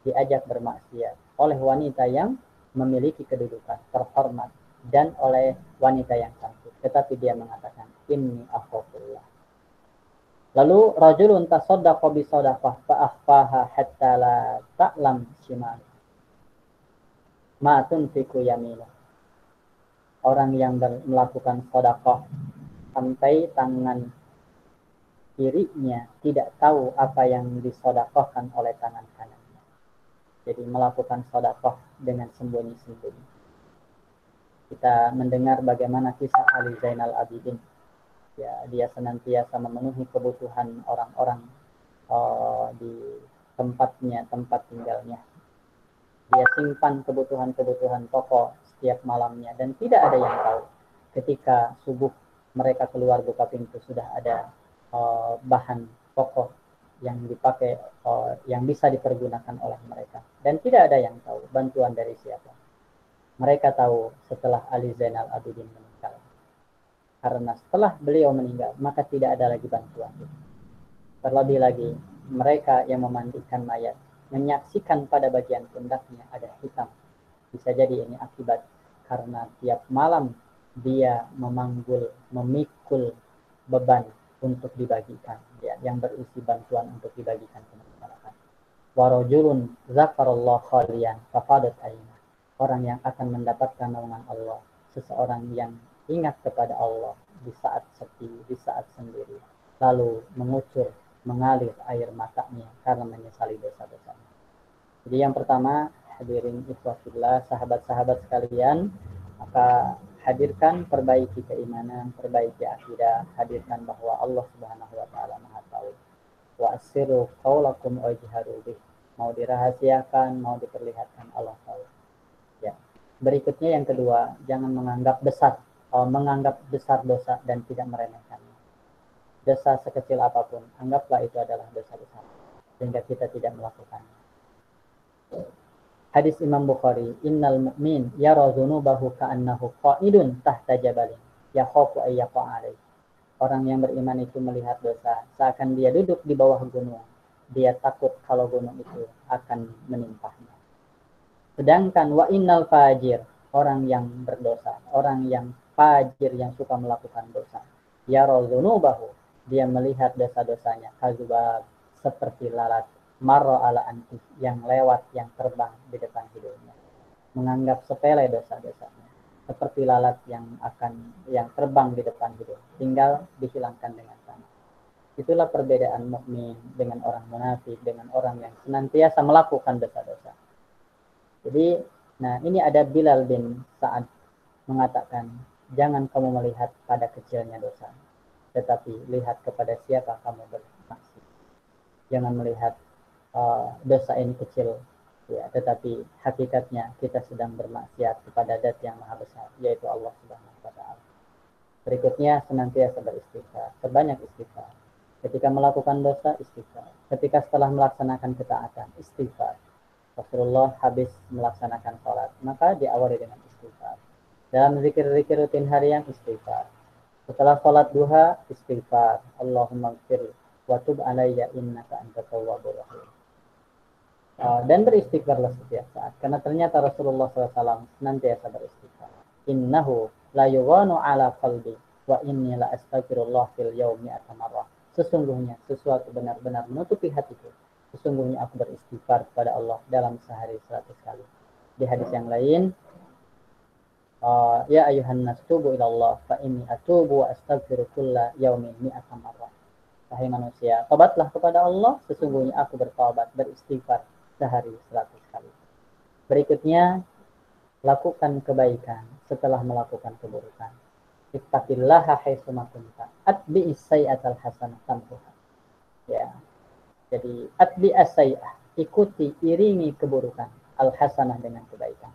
E: Diajak bermaksiat oleh wanita yang memiliki kedudukan, terhormat, dan oleh wanita yang cantik. Tetapi dia mengatakan, inni akhafullah. Lalu rajulun tasaddaqa bi shadaqah fa akhfaha hatta la ta'lam shimal ma tunfiqu yaminu. Orang yang melakukan sedekah sampai tangan kirinya tidak tahu apa yang disedekahkan oleh tangan kanannya. Jadi melakukan sedekah dengan sembunyi-sembunyi. Kita mendengar bagaimana kisah Ali Zainal Abidin. Ya, dia senantiasa memenuhi kebutuhan orang-orang di tempatnya, tempat tinggalnya. Dia simpan kebutuhan-kebutuhan pokok setiap malamnya dan tidak ada yang tahu. Ketika subuh mereka keluar buka pintu, sudah ada bahan pokok yang dipakai, yang bisa dipergunakan oleh mereka. Dan tidak ada yang tahu bantuan dari siapa. Mereka tahu setelah Ali Zainal Abidin meninggal. Karena setelah beliau meninggal, maka tidak ada lagi bantuan. Terlebih lagi, mereka yang memandikan mayat menyaksikan pada bagian pundaknya ada hitam. Bisa jadi ini akibat karena tiap malam dia memikul beban untuk dibagikan, ya, yang berisi bantuan untuk dibagikan ke masyarakat. Warajulun zakarallahu khalian fafadat aina. Orang yang akan mendapatkan naungan Allah, seseorang yang ingat kepada Allah di saat sepi, di saat sendiri, lalu mengalir air matanya karena menyesali dosa-dosanya. Jadi yang pertama, hadirin ikhwatillah, sahabat-sahabat sekalian, maka hadirkan, perbaiki keimanan, perbaiki akidah, hadirkan bahwa Allah Subhanahu wa taala Maha tahu. Wa asirru qaulakum wa ijharu bih. Mau dirahasiakan, mau diperlihatkan, Allah tahu. Ya. Berikutnya yang kedua, jangan menganggap besar dosa dan tidak meremehkannya. Dosa sekecil apapun, anggaplah itu adalah dosa besar sehingga kita tidak melakukannya. Hadis Imam Bukhari, innal mu'min yara dzunubahu ka'annahu qa'idun tahta jabalin yakhafu ay yaqa alaih. Orang yang beriman itu melihat dosa seakan dia duduk di bawah gunung. Dia takut kalau gunung itu akan menimpahnya. Sedangkan wa innal fajir, orang yang berdosa, orang yang fajir yang suka melakukan dosa, yara dzunubahu, dia melihat dosa-dosanya kazubab, seperti lalat, marra ala anti, yang lewat, yang terbang di depan hidungnya, menganggap sepele dosa-dosanya, seperti lalat yang terbang di depan hidung, tinggal dihilangkan dengan tangan. Itulah perbedaan mukmin dengan orang munafik, dengan orang yang senantiasa melakukan dosa-dosa. Jadi, nah ini ada Bilal bin Sa'ad mengatakan, jangan kamu melihat pada kecilnya dosa, tetapi lihat kepada siapa kamu bermaksud. Jangan melihat dosa ini kecil, ya, tetapi hakikatnya kita sedang bermaksiat kepada Zat yang Maha Besar, yaitu Allah Subhanahu wa taala. Berikutnya, senantiasa beristighfar, perbanyak istighfar. Ketika melakukan dosa, istighfar. Ketika setelah melaksanakan ketaatan, istighfar. Rasulullah habis melaksanakan sholat, maka diawali dengan istighfar. Dalam zikir-zikir rutin harian, istighfar. Setelah sholat duha, istighfar. Allahumma gfir wa tub alayya innaka antat tawwabur rahim. Dan beristighfarlah setiap saat, karena ternyata Rasulullah SAW senantiasa beristighfar. Innahu la yughanu ala qalbi wa inni la astaghfirullah fil yaumi atamarrah. Sesungguhnya sesuatu benar-benar menutupi hatiku. Sesungguhnya aku beristighfar kepada Allah dalam sehari 100 kali. Di hadis yang lain, ya ayuhan nas tubu ilallah fa inni atubu wa astaghfiru kulla yaumin mi'ata marrah. Wahai manusia, tobatlah kepada Allah, sesungguhnya aku bertobat, beristighfar sehari 100 kali. Berikutnya, lakukan kebaikan setelah melakukan keburukan. Ittaqillaha haitsu ma kunta, atbi'is sayyi'atal hasanah tamhuha. Ya. Jadi atbi'as sayyi'ah, ikuti, iringi keburukan, al hasanah dengan kebaikan.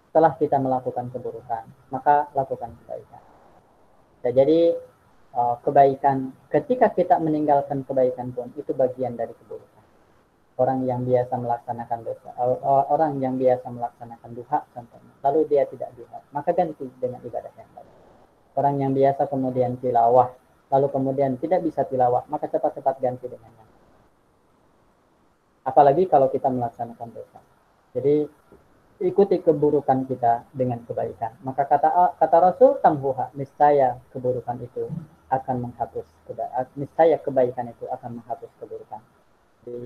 E: Setelah kita melakukan keburukan, maka lakukan kebaikan. Nah, jadi kebaikan, ketika kita meninggalkan kebaikan pun itu bagian dari keburukan. Orang yang biasa melaksanakan dosa, orang yang biasa melaksanakan duha contohnya, lalu dia tidak duha, maka ganti dengan ibadah yang lain. Orang yang biasa kemudian tilawah, lalu kemudian tidak bisa tilawah, maka cepat-cepat ganti dengan yang lain. Apalagi kalau kita melaksanakan dosa. Jadi ikuti keburukan kita dengan kebaikan. Maka kata Rasul, tamhuha, niscaya keburukan itu akan menghapus niscaya kebaikan itu akan menghapus keburukan. Di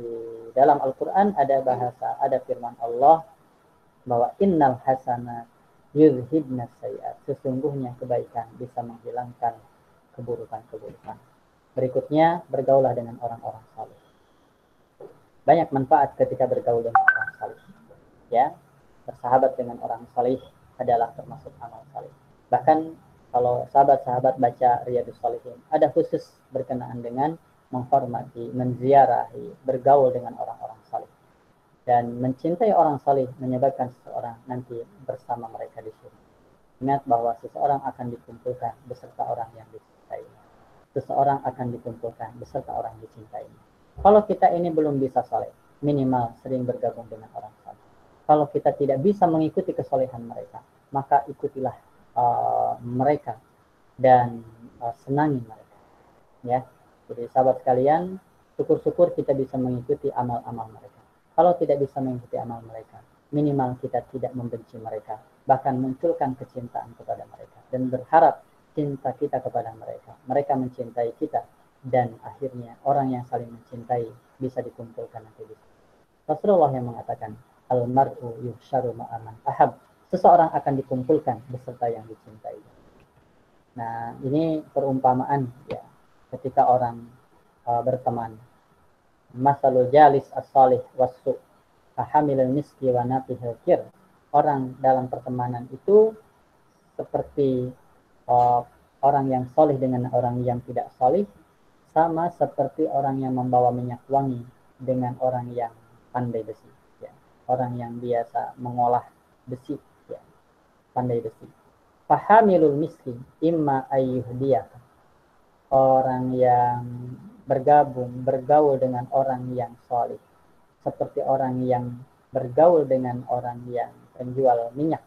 E: dalam Al-Qur'an ada bahasa, ada firman Allah bahwa innal hasanat yuzhibnas sayiat. Sesungguhnya kebaikan bisa menghilangkan keburukan-keburukan. Berikutnya, bergaulah dengan orang-orang saleh. Banyak manfaat ketika bergaul dengan orang saleh. Ya, bersahabat dengan orang saleh adalah termasuk amal saleh. Bahkan kalau sahabat-sahabat baca Riyadhus Shalihin, ada khusus berkenaan dengan menghormati, menziarahi, bergaul dengan orang-orang saleh. Dan mencintai orang saleh menyebabkan seseorang nanti bersama mereka di surga. Ingat bahwa seseorang akan dikumpulkan beserta orang yang dicintainya. Seseorang akan dikumpulkan beserta orang yang dicintainya. Kalau kita ini belum bisa saleh, minimal sering bergabung dengan orang saleh. Kalau kita tidak bisa mengikuti kesolehan mereka, maka ikutilah mereka dan senangi mereka. Ya, jadi sahabat sekalian, syukur-syukur kita bisa mengikuti amal-amal mereka. Kalau tidak bisa mengikuti amal mereka, minimal kita tidak membenci mereka, bahkan munculkan kecintaan kepada mereka dan berharap cinta kita kepada mereka. Mereka mencintai kita dan akhirnya orang yang saling mencintai bisa dikumpulkan nanti di situ. Rasulullah yang mengatakan, al-mar'u yuhsyaru ma'aman ahab. Seseorang akan dikumpulkan beserta yang dicintai. Nah, ini perumpamaan ya, ketika orang berteman. Masalul jalis as-salih was-su kahamilul miski wa nafihil kir. Orang dalam pertemanan itu seperti orang yang solih dengan orang yang tidak solih, sama seperti orang yang membawa minyak wangi dengan orang yang pandai besi. Ya. Orang yang biasa mengolah besi, ya. Pandai besi. Fahamilul miski imma ayyuhdiyaka. Orang yang bergaul dengan orang yang solih, seperti orang yang bergaul dengan orang yang penjual minyak,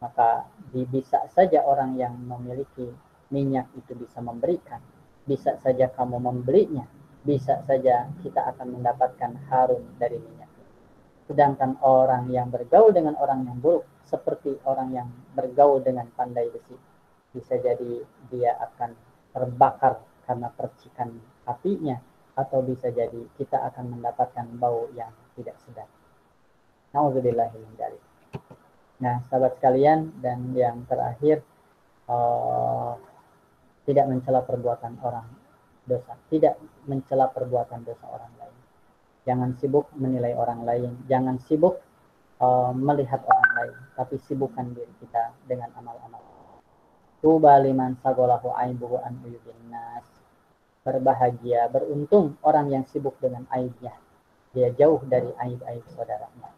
E: maka bisa saja orang yang memiliki minyak itu bisa memberikan, bisa saja kamu membelinya, bisa saja kita akan mendapatkan harum dari minyak. Sedangkan orang yang bergaul dengan orang yang buruk, seperti orang yang bergaul dengan pandai besi, bisa jadi dia akan terbakar karena percikan apinya, atau bisa jadi kita akan mendapatkan bau yang tidak sedap. Nauzubillahi min dzalik. Nah, sahabat sekalian, dan yang terakhir, tidak mencela perbuatan orang dosa, tidak mencela perbuatan dosa orang lain. Jangan sibuk menilai orang lain, jangan sibuk melihat orang lain, tapi sibukkan diri kita dengan amal-amal. Tuba liman sagolahu aibuhu an uyubin nas. Berbahagia, beruntung orang yang sibuk dengan aibnya. Dia jauh dari aib-aib saudaranya.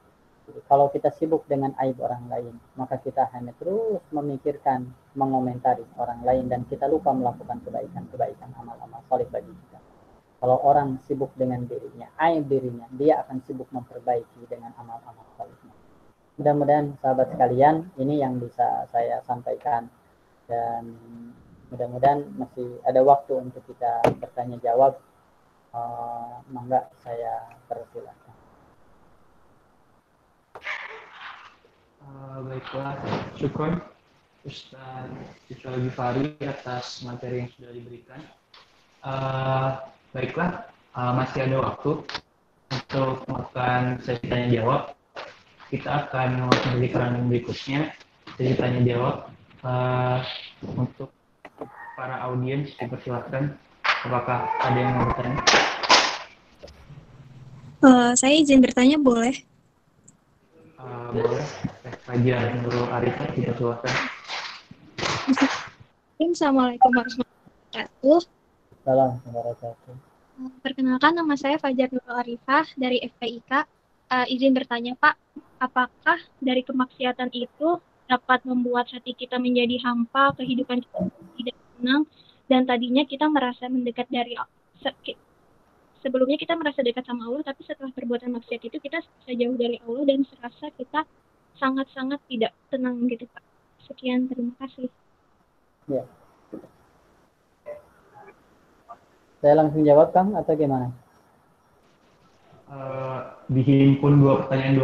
E: Jadi kalau kita sibuk dengan aib orang lain, maka kita hanya terus memikirkan, mengomentari orang lain, dan kita lupa melakukan kebaikan-kebaikan, amal-amal soleh bagi kita. Kalau orang sibuk dengan dirinya, aib dirinya, dia akan sibuk memperbaiki dengan amal-amal solehnya. Mudah-mudahan sahabat sekalian, ini yang bisa saya sampaikan, dan mudah-mudahan masih ada waktu untuk kita bertanya jawab. Mangga saya persilakan.
G: Baiklah, syukur Ustaz Ismail Ghifari atas materi yang sudah diberikan. Baiklah, masih ada waktu untuk melakukan sesi tanya jawab. Kita akan memberikan yang berikutnya, sesi tanya jawab untuk para audiens. Dipersilakan, apakah ada yang mau bertanya?
H: Saya izin bertanya, boleh?
G: Boleh. Fajar Nurul Arifah, dipersilakan.
H: Assalamualaikum warahmatullahi wabarakatuh.
E: Assalamualaikum warahmatullahi wabarakatuh.
H: Perkenalkan, nama saya Fajar Nurul Arifah dari FPIK. Izin bertanya, Pak, apakah dari kemaksiatan itu dapat membuat hati kita menjadi hampa, kehidupan kita tidak tenang, dan tadinya kita merasa mendekat dari sebelumnya kita merasa dekat sama Allah, tapi setelah perbuatan maksiat itu kita jauh dari Allah dan serasa kita sangat-sangat tidak tenang gitu Pak. Sekian, terima kasih.
E: Ya. Saya langsung jawab Kang atau gimana?
G: Dihimpun dua pertanyaan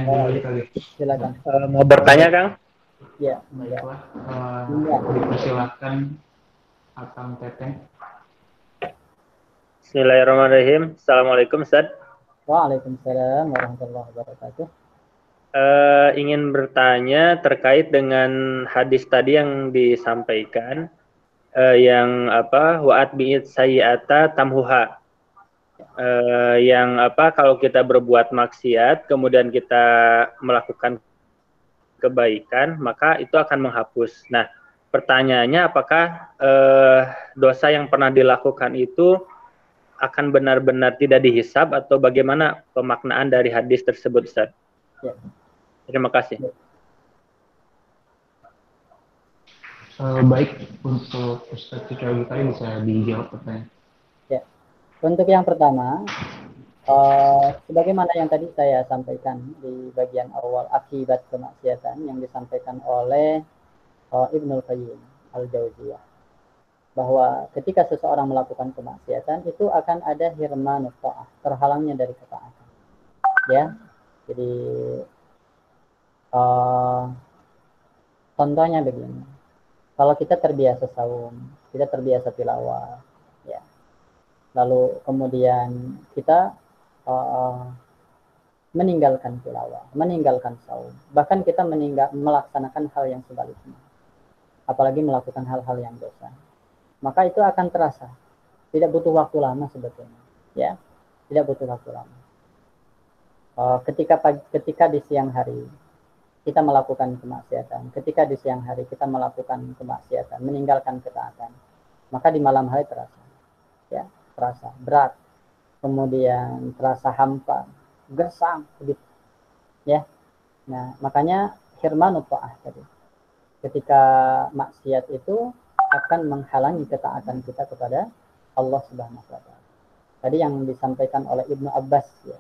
G: dulu aja kali.
E: Silakan.
D: Mau bertanya, Kang?
E: Ya.
G: Baiklah, dipersilakan Akang Teteh.
I: Bismillahirrahmanirrahim. Assalamualaikum, Ustaz.
E: Waalaikumsalam warahmatullahi wabarakatuh.
I: Ingin bertanya terkait dengan hadis tadi yang disampaikan, yang apa, wa'at bi'id sayyi'ata tamhuha. Yang apa, kalau kita berbuat maksiat, kemudian kita melakukan kebaikan, maka itu akan menghapus. Nah, pertanyaannya apakah dosa yang pernah dilakukan itu akan benar-benar tidak dihisab atau bagaimana pemaknaan dari hadis tersebut, Ustaz?
E: Ya.
I: Terima kasih.
G: Baik, untuk Ustaz Fikri tadi bisa dijawab pertanyaan.
E: Ya. Untuk yang pertama, sebagaimana yang tadi saya sampaikan di bagian awal akibat kemaksiatan yang disampaikan oleh Ibnul Qayyim Al-Jauziyah, bahwa ketika seseorang melakukan kemaksiatan itu akan ada hirmanut ta'ah, terhalangnya dari ketaatan. Ya, jadi contohnya begini, kalau kita terbiasa saum, kita terbiasa tilawah, ya, lalu kemudian kita meninggalkan tilawah, meninggalkan saum, bahkan kita melaksanakan hal yang sebaliknya, apalagi melakukan hal-hal yang dosa, maka itu akan terasa. Tidak butuh waktu lama sebetulnya, ya, tidak butuh waktu lama. Ketika di siang hari kita melakukan kemaksiatan, ketika di siang hari kita melakukan kemaksiatan, meninggalkan ketaatan, maka di malam hari terasa, ya, terasa berat, kemudian terasa hampa, gersang, begitu, ya. Nah, makanya hirmanut ta'ah tadi. Ketika maksiat itu akan menghalangi ketaatan kita kepada Allah Subhanahu wa Ta'ala. Tadi yang disampaikan oleh Ibnu Abbas, ya,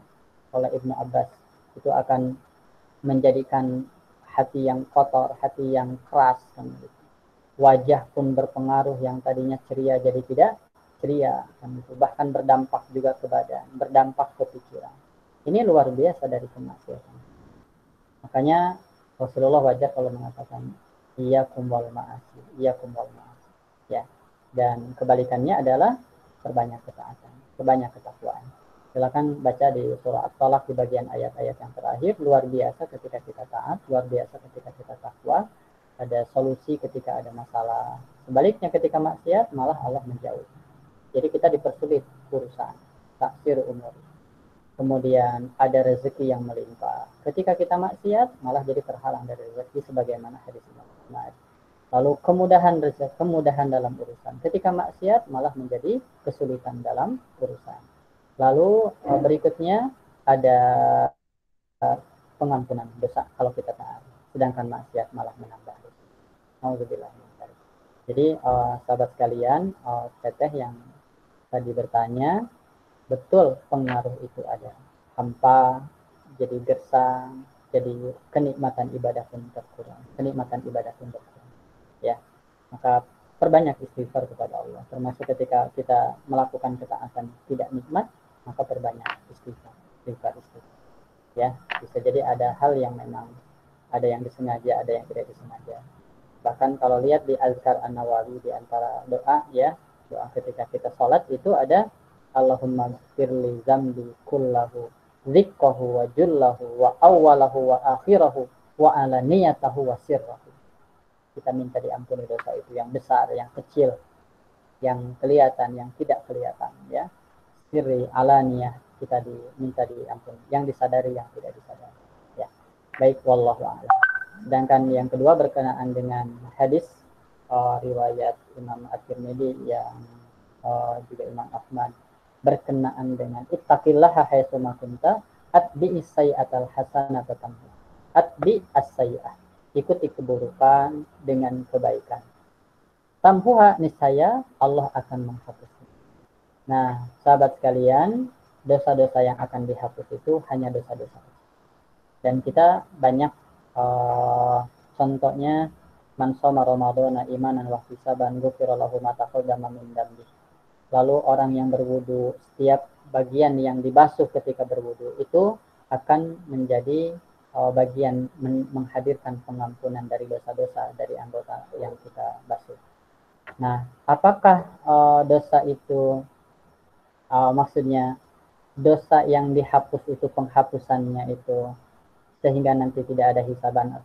E: oleh Ibnu Abbas, itu akan menjadikan hati yang kotor, hati yang keras, kan, gitu. Wajah pun berpengaruh, yang tadinya ceria jadi tidak ceria, kan, gitu. Bahkan berdampak juga ke badan, berdampak ke pikiran. Ini luar biasa dari kemaksiatan. Makanya Rasulullah wajar kalau mengatakan iyyakum wal ma'asi, iyyakum wal ma'asi. Ya, dan kebalikannya adalah perbanyak ketaatan, perbanyak ketakwaan. Silakan baca di surah At-Talaq di bagian ayat-ayat yang terakhir. Luar biasa ketika kita taat, luar biasa ketika kita takwa. Ada solusi ketika ada masalah. Sebaliknya ketika maksiat malah Allah menjauh. Jadi kita dipersulit urusan, taksir umur. Kemudian ada rezeki yang melimpah. Ketika kita maksiat malah jadi terhalang dari rezeki sebagaimana hadis Imam Ahmad. Lalu kemudahan rezeki, kemudahan dalam urusan. Ketika maksiat malah menjadi kesulitan dalam urusan. Lalu berikutnya ada pengampunan dosa kalau kita taat. Sedangkan maksiat malah menambah dosa. Alhamdulillah. Jadi sahabat sekalian, Teteh yang tadi bertanya, betul pengaruh itu ada. Hampa, jadi gersang, jadi kenikmatan ibadah pun berkurang. Kenikmatan ibadah pun berkurang. Ya, maka perbanyak istighfar kepada Allah. Termasuk ketika kita melakukan ketaatan tidak nikmat, maka perbanyak istighfar. Ya, bisa jadi ada hal yang memang ada yang disengaja, ada yang tidak disengaja. Bahkan kalau lihat di Azkar An-Nawawi di antara doa, ya, doa ketika kita sholat itu ada Allahumma gfirli zambi kullahu zikkahu wa jullahu wa awwalahu wa akhirahu wa alaniyatahu wa sirrahu. Kita minta diampuni dosa itu yang besar, yang kecil, yang kelihatan, yang tidak kelihatan, ya. Sirri, alaniyah, kita diminta diampuni, yang disadari, yang tidak disadari, ya. Baik, wallahu a'lam. Sedangkan yang kedua berkenaan dengan hadis riwayat Imam At-Tirmidzi yang juga Imam Ahmad berkenaan dengan ittaqillaha haitsu ma kunta atbi'is sayyi'atal hasanata tamhuha. Atbi as-sayyi'ah, ikuti keburukan dengan kebaikan. tamhuha, niscaya Allah akan menghapusnya. Nah, sahabat sekalian, dosa-dosa yang akan dihapus itu hanya dosa-dosa. Dan kita banyak contohnya, man shoma ramadhana imanan wa ihtisaban ghufira lahu ma taqaddama min dhanbi. Lalu orang yang berwudu, setiap bagian yang dibasuh ketika berwudu itu akan menjadi bagian menghadirkan pengampunan dari dosa-dosa dari anggota yang kita basuh. Nah, apakah dosa itu maksudnya dosa yang dihapus itu penghapusannya itu sehingga nanti tidak ada hisaban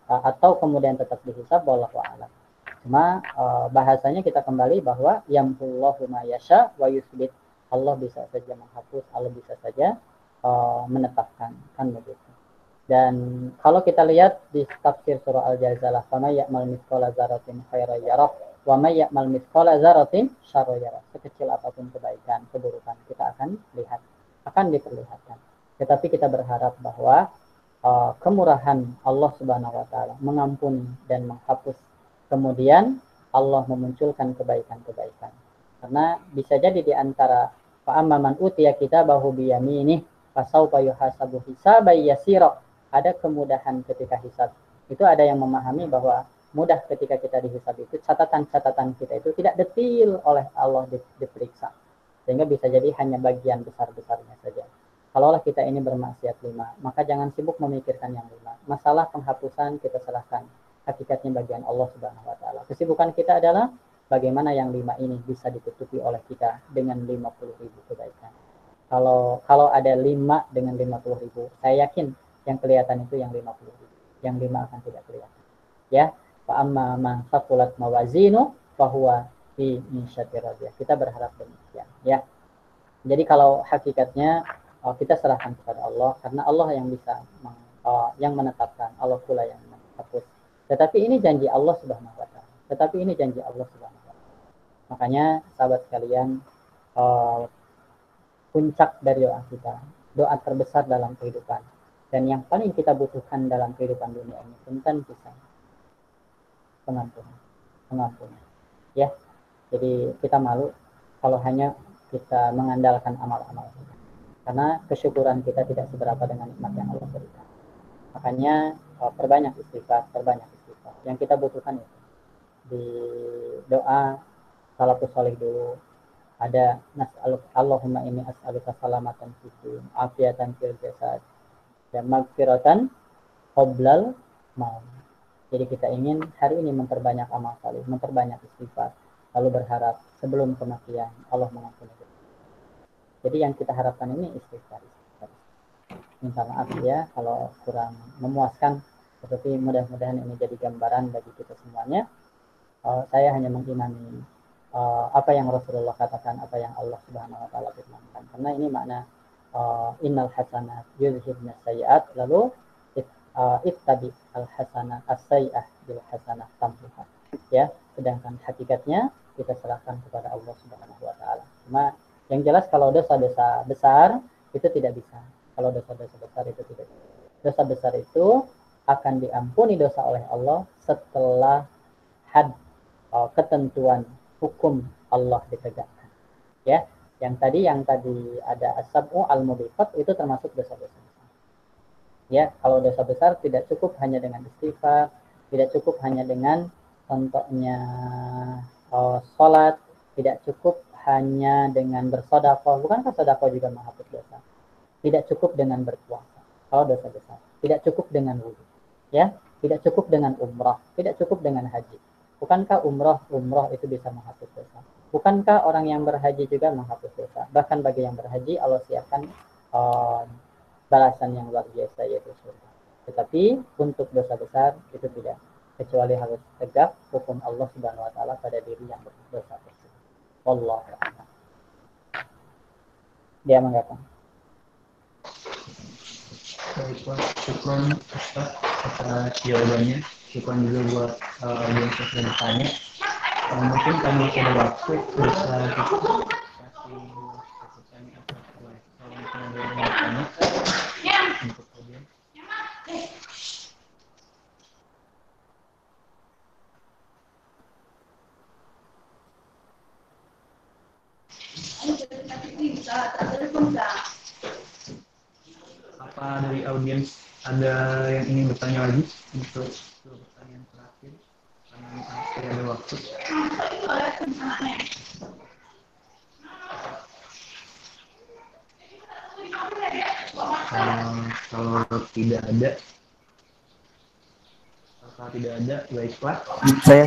E: atau kemudian tetap dihisab, wallahu a'lam. Cuma bahasanya kita kembali bahwa yamhullahu ma yasha wa yusbit. Allah bisa saja menghapus, Allah bisa saja menetapkan, kan begitu. Dan kalau kita lihat di tafsir surah Al-Jazalah, "Faman ya'mal mithqala dzarratin khairan yarah wa may ya'mal mithqala dzarratin syarran yarah." Sekecil apapun kebaikan, keburukan kita akan lihat, akan diperlihatkan. Tetapi kita berharap bahwa kemurahan Allah Subhanahu wa taala mengampuni dan menghapus, kemudian Allah memunculkan kebaikan-kebaikan. Karena bisa jadi di antara fa amman utiya kitabahu bi yaminih fasaufa yuhasabu hisaban yasira, ada kemudahan ketika hisab. Itu ada yang memahami bahwa mudah ketika kita dihisab itu catatan-catatan kita itu tidak detail oleh Allah diperiksa. Sehingga bisa jadi hanya bagian besar-besarnya saja. Kalaulah kita ini bermaksiat 5, maka jangan sibuk memikirkan yang 5. Masalah penghapusan kita serahkan. Hakikatnya bagian Allah Subhanahu wa taala. Kesibukan kita adalah bagaimana yang 5 ini bisa ditutupi oleh kita dengan 50.000 kebaikan. Kalau ada 5 dengan 50.000, saya yakin yang kelihatan itu yang 50.000. Yang 5 akan tidak kelihatan. Ya, fa amma man saqulat mawazinu fa huwa fi isyatir radiyah. Kita berharap demikian, ya. Jadi kalau hakikatnya kita serahkan kepada Allah, karena Allah yang bisa yang menetapkan, Allah pula yang menghapus. Tetapi ini janji Allah Subhanahu wa taala. Makanya sahabat sekalian, puncak dari doa kita, doa terbesar dalam kehidupan dan yang paling kita butuhkan dalam kehidupan dunia ini tentang pisah pengampunan. Ya. Jadi kita malu kalau hanya kita mengandalkan amal-amal kita. Karena kesyukuran kita tidak seberapa dengan nikmat yang Allah berikan. Makanya perbanyak istighfar. Yang kita butuhkan itu di doa salafus salih dulu ada Allahumma inni as'aluka salamatan fid afiatan fil jasad dan magfiratan qoblal maut. Jadi kita ingin hari ini memperbanyak amal salih, memperbanyak istighfar, lalu berharap sebelum kematian Allah mengampuni kita. Jadi yang kita harapkan ini istighfar. Minta maaf ya kalau kurang memuaskan, tetapi mudah-mudahan ini jadi gambaran bagi kita semuanya. Saya hanya mengimani apa yang Rasulullah katakan, apa yang Allah Subhanahu wa taala firmankan. Karena ini makna innal hasanat yudhibna sayyi'at, lalu ittabi al hasanah as-sayyi'ah bil hasanah tamhuha. Ya, sedangkan hakikatnya kita serahkan kepada Allah Subhanahu wa taala. Cuma yang jelas kalau dosa-dosa besar itu tidak bisa. Kalau dosa-dosa besar itu tidak bisa. Dosa besar itu akan diampuni dosa oleh Allah setelah ketentuan hukum Allah ditegakkan. Ya, yang tadi ada as-sab'u al-mubiqat itu termasuk dosa-dosa besar. Ya, kalau dosa besar tidak cukup hanya dengan istighfar, tidak cukup hanya dengan contohnya sholat, tidak cukup hanya dengan bersedekah. Bukankah sedekah juga menghapus dosa? Tidak cukup dengan berpuasa kalau dosa besar. Tidak cukup dengan wudu. Ya, tidak cukup dengan umrah, tidak cukup dengan haji. Bukankah umrah itu bisa menghapus dosa? Bukankah orang yang berhaji juga menghapus dosa? Bahkan bagi yang berhaji Allah siapkan balasan yang luar biasa, yaitu surga. Tetapi untuk dosa besar itu tidak, kecuali harus tegak hukum Allah Subhanahu wa taala pada diri yang berdosa tersebut. Allah dia mengatakan.
G: Baiklah, syukron Ustaz atas jawabannya. Syukron juga buat yang sudah bertanya. Mungkin kalau masih ada waktu bisa kita kasih pertanyaan atau kalau misalnya ada yang bertanya untuk kalian. dari audiens ada yang ingin bertanya lagi untuk pertanyaan terakhir karena masih ada waktu. Kalau tidak ada, baiklah.
C: Saya.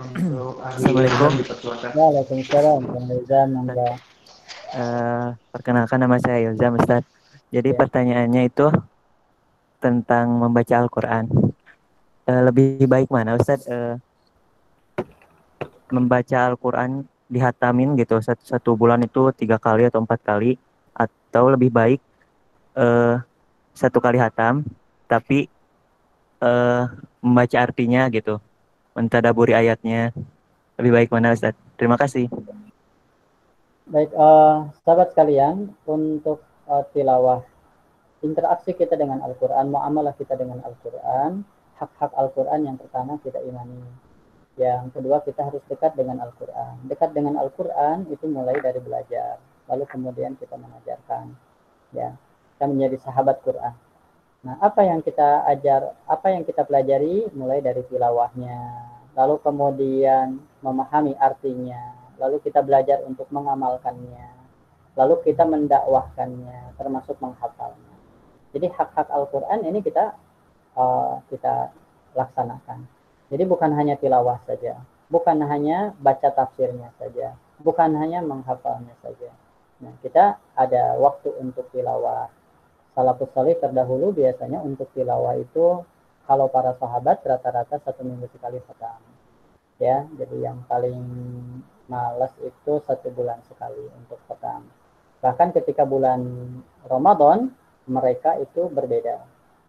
G: Untuk ahli
C: Assalamualaikum.
G: dipersilakan.
E: Waalaikumsalam. Mangga.
C: Perkenalkan nama saya Ilzam, Ustaz. Jadi pertanyaannya itu tentang membaca Al-Quran. Lebih baik mana, Ustaz? Membaca Al-Quran dihatamin gitu, satu bulan itu 3 kali atau 4 kali, atau lebih baik 1 kali hatam, tapi membaca artinya gitu, mentadaburi ayatnya. Lebih baik mana, Ustaz? Terima kasih.
E: Baik, sahabat sekalian, untuk tilawah, interaksi kita dengan Al-Quran, muamalah kita dengan Al-Quran, hak-hak Al-Quran yang pertama kita imani. Yang kedua, kita harus dekat dengan Al-Quran. Dekat dengan Al-Quran itu mulai dari belajar, lalu kemudian kita mengajarkan. Ya, kita menjadi sahabat Quran. Nah, apa yang kita ajar, apa yang kita pelajari mulai dari tilawahnya, lalu kemudian memahami artinya, lalu kita belajar untuk mengamalkannya, lalu kita mendakwahkannya, termasuk menghafalnya. Jadi hak-hak Al-Quran ini kita laksanakan. Jadi bukan hanya tilawah saja, bukan hanya baca tafsirnya saja, bukan hanya menghafalnya saja. Nah, kita ada waktu untuk tilawah. Salafus salih terdahulu biasanya untuk tilawah itu, kalau para sahabat rata-rata 1 minggu sekali khatam. Ya, jadi yang paling malas itu 1 bulan sekali untuk khatam. Bahkan ketika bulan Ramadan mereka itu berbeda.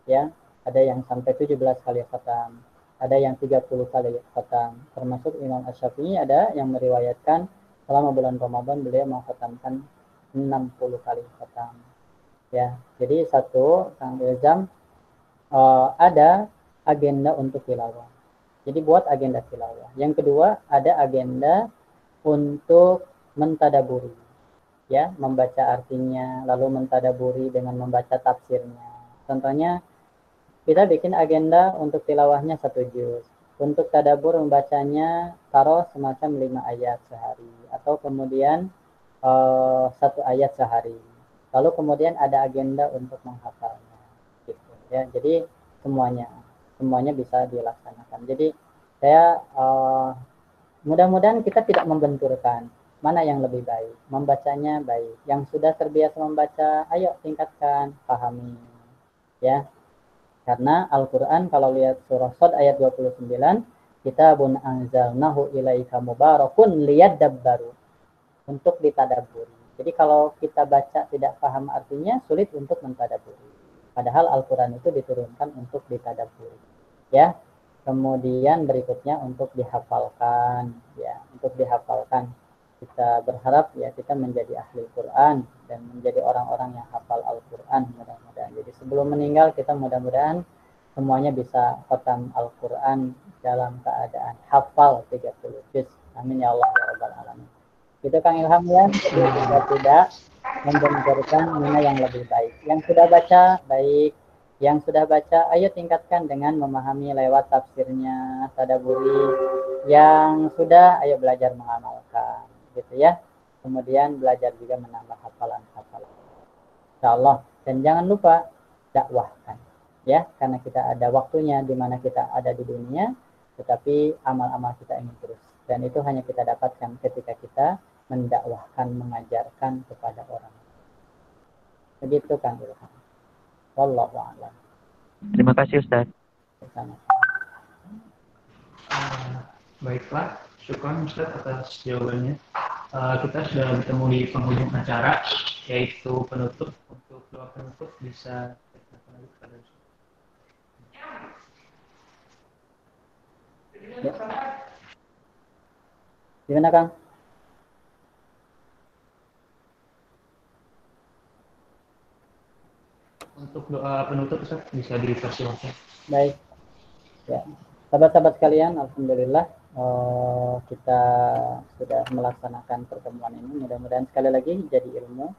E: Ya, ada yang sampai 17 kali khatam, ada yang 30 kali khatam. Termasuk Imam Asy-Syafi'i ada yang meriwayatkan selama bulan Ramadan beliau mengkhatamkan 60 kali khatam. Ya, jadi satu, Kang Ilzam, ada agenda untuk tilawah. Jadi buat agenda tilawah. Yang kedua, ada agenda untuk mentadaburi. Ya, membaca artinya, lalu mentadaburi dengan membaca tafsirnya. Contohnya, kita bikin agenda untuk tilawahnya 1 juz. Untuk tadabur membacanya, taruh semacam 5 ayat sehari. Atau kemudian 1 ayat sehari. Lalu kemudian ada agenda untuk menghafalnya. Gitu, ya. Jadi semuanya bisa dilaksanakan. Jadi saya mudah-mudahan kita tidak membenturkan mana yang lebih baik. Membacanya baik. Yang sudah terbiasa membaca, ayo tingkatkan, pahami. Ya. Karena Al-Quran kalau lihat surah Shad ayat 29, kitabun anzalnahu ilaika mubarakun liyadabbaru, untuk ditadaburi. Jadi kalau kita baca tidak paham artinya, sulit untuk mentadaburi. Padahal Al-Quran itu diturunkan untuk ditadaburi. Ya. Kemudian berikutnya untuk dihafalkan. Ya, untuk dihafalkan. Kita berharap ya kita menjadi ahli Quran dan menjadi orang-orang yang hafal Al-Quran mudah-mudahan. Jadi sebelum meninggal kita mudah-mudahan semuanya bisa khatam Al-Quran dalam keadaan hafal 30 juz. Amin ya Allah ya Rabbal Alamin. Itu Kang Ilham ya. Jadi kita tidak membenturkan mana yang lebih baik. Yang sudah baca baik, yang sudah baca ayo tingkatkan dengan memahami lewat tafsirnya, tadaburi. Yang sudah ayo belajar mengamalkan, gitu ya. Kemudian belajar juga menambah hafalan-hafalan. Insyaallah. Dan jangan lupa dakwahkan, ya, karena kita ada waktunya di mana kita ada di dunia, tetapi amal-amal kita ingin terus. Dan itu hanya kita dapatkan ketika kita mendakwahkan, mengajarkan kepada orang. Begitu Kang Ilham. Wallahu a'lam.
C: Terima kasih, Ustaz.
G: Baiklah, syukur Ustaz atas jawabannya. Kita sudah bertemu di penghujung acara, yaitu penutup. Untuk doa penutup bisa dipersilakan lagi kepada Ustaz.
E: Ya. Gimana Kang?
G: Untuk doa penutup Ustaz bisa dipersilakan.
E: Baik. Ya. Sahabat-sahabat sekalian, alhamdulillah kita sudah melaksanakan pertemuan ini. Mudah-mudahan sekali lagi jadi ilmu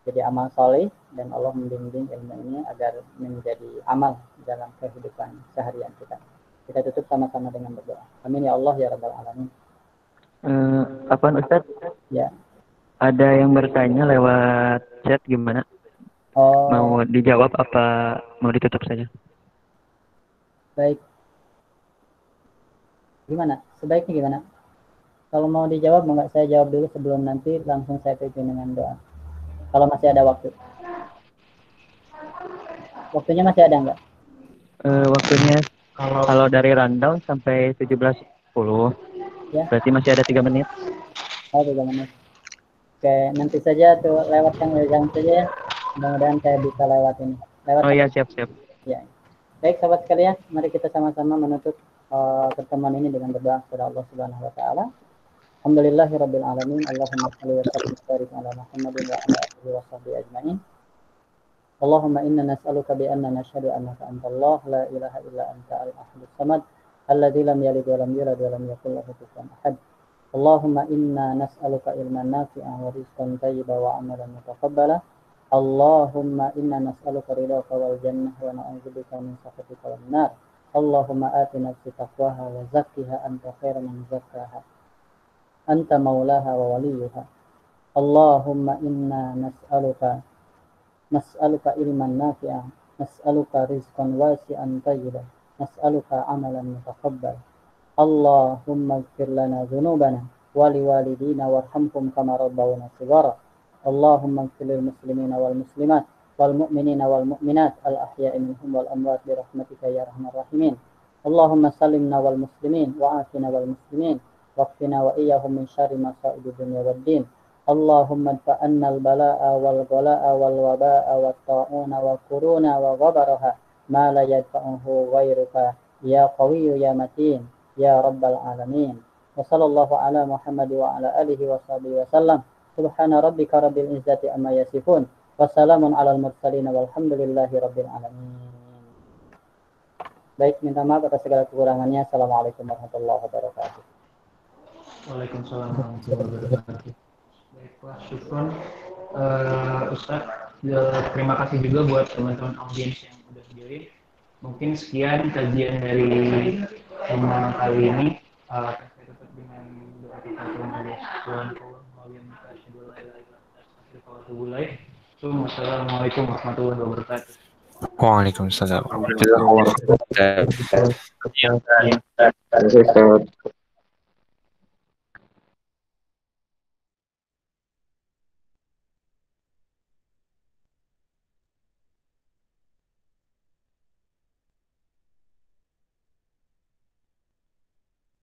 E: jadi amal soleh, dan Allah membimbing ilmu ini agar menjadi amal dalam kehidupan seharian kita. Kita tutup sama-sama dengan berdoa. Amin ya Allah ya Rabbal Alamin.
C: Apaan Ustaz?
E: Ya.
C: Ada yang bertanya lewat chat gimana?
E: Oh.
C: Mau dijawab apa mau ditutup saja?
E: Baik. Gimana? Sebaiknya gimana? Kalau mau dijawab, enggak saya jawab dulu sebelum nanti langsung saya pimpin dengan doa. Kalau masih ada waktu. Waktunya masih ada enggak?
C: Waktunya kalau dari rundown sampai 17.10. Ya. Berarti masih ada 3 menit.
E: Oh, 3 menit. Oke, nanti saja tuh lewatkan saja ya. Mudah-mudahan saya bisa lewat ini.
C: Oh iya, siap.
E: Ya. Baik, sahabat sekalian, mari kita sama-sama menutup pertemuan ini dengan berdoa kepada Allah Subhanahu wa taala. Alhamdulillahirabbil alamin. Allahumma shalli wa sallim wa barik ala Muhammadin wa ala alihi wa sahbihi ajmain. Allahumma inna nas'aluka bi anna nashhadu annaka antallah la ilaha illa anta al-ahadus samad alladzi lam yalid wa lam yulad wa lam yakul lahu kufuwan ahad. Allahumma inna nas'aluka ilman nafi'an wa rizqan thayyiban wa amalan mutaqabbala. Allahumma inna nas'aluka ridhaka wal jannah wa na'udzubika min sakhatika wan nar. Allahumma ati nafsi taqwaha wa zakkiha anta khairu man zakkaha anta maulaha wa waliyuha. Allahumma inna nas'aluka ilman nafi'an, nas'aluka rizqan wasi'an thayyiban, nas'aluka amalan mutaqabbal. Allahumma ighfir lana dhunubana wa liwalidina warhamhum kama rabbawna shighara. Allahumma ighfir lil muslimina wal muslimat wal mu'minina wal mu'minat al ahya'i minhum wal amwat bi rahmatika ya arhamar rahimin. Allahumma salimna wal muslimin wa afina wal muslimin waqtina wa iyyahum min syarri masa'ibid dunya wad din. Allahumma adfa'anna al bala'a wal ghala'a wal waba'a wat ta'una wa quruna wa ghabaraha ma la yadfa'uhu ghairuka ya qawiyyu ya matin ya rabbal alamin. Wa sallallahu ala Muhammad wa ala alihi wa sahbihi wa sallam. Subhana rabbika rabbil izzati amma yasifun. Wassalamun alal mursalin walhamdulillahi rabbil alamin. Baik, minta maaf atas segala kekurangannya. Assalamualaikum warahmatullahi wabarakatuh.
G: Waalaikumsalam warahmatullahi wabarakatuh. Baiklah, syukron Ustaz. Terima kasih juga buat teman-teman audiens yang udah hadir. Mungkin sekian kajian dari tema kali ini. Saya tutup dengan doa kita Wassalamualaikum warahmatullahi wabarakatuh.
J: Waalaikumsalam warahmatullahi wabarakatuh.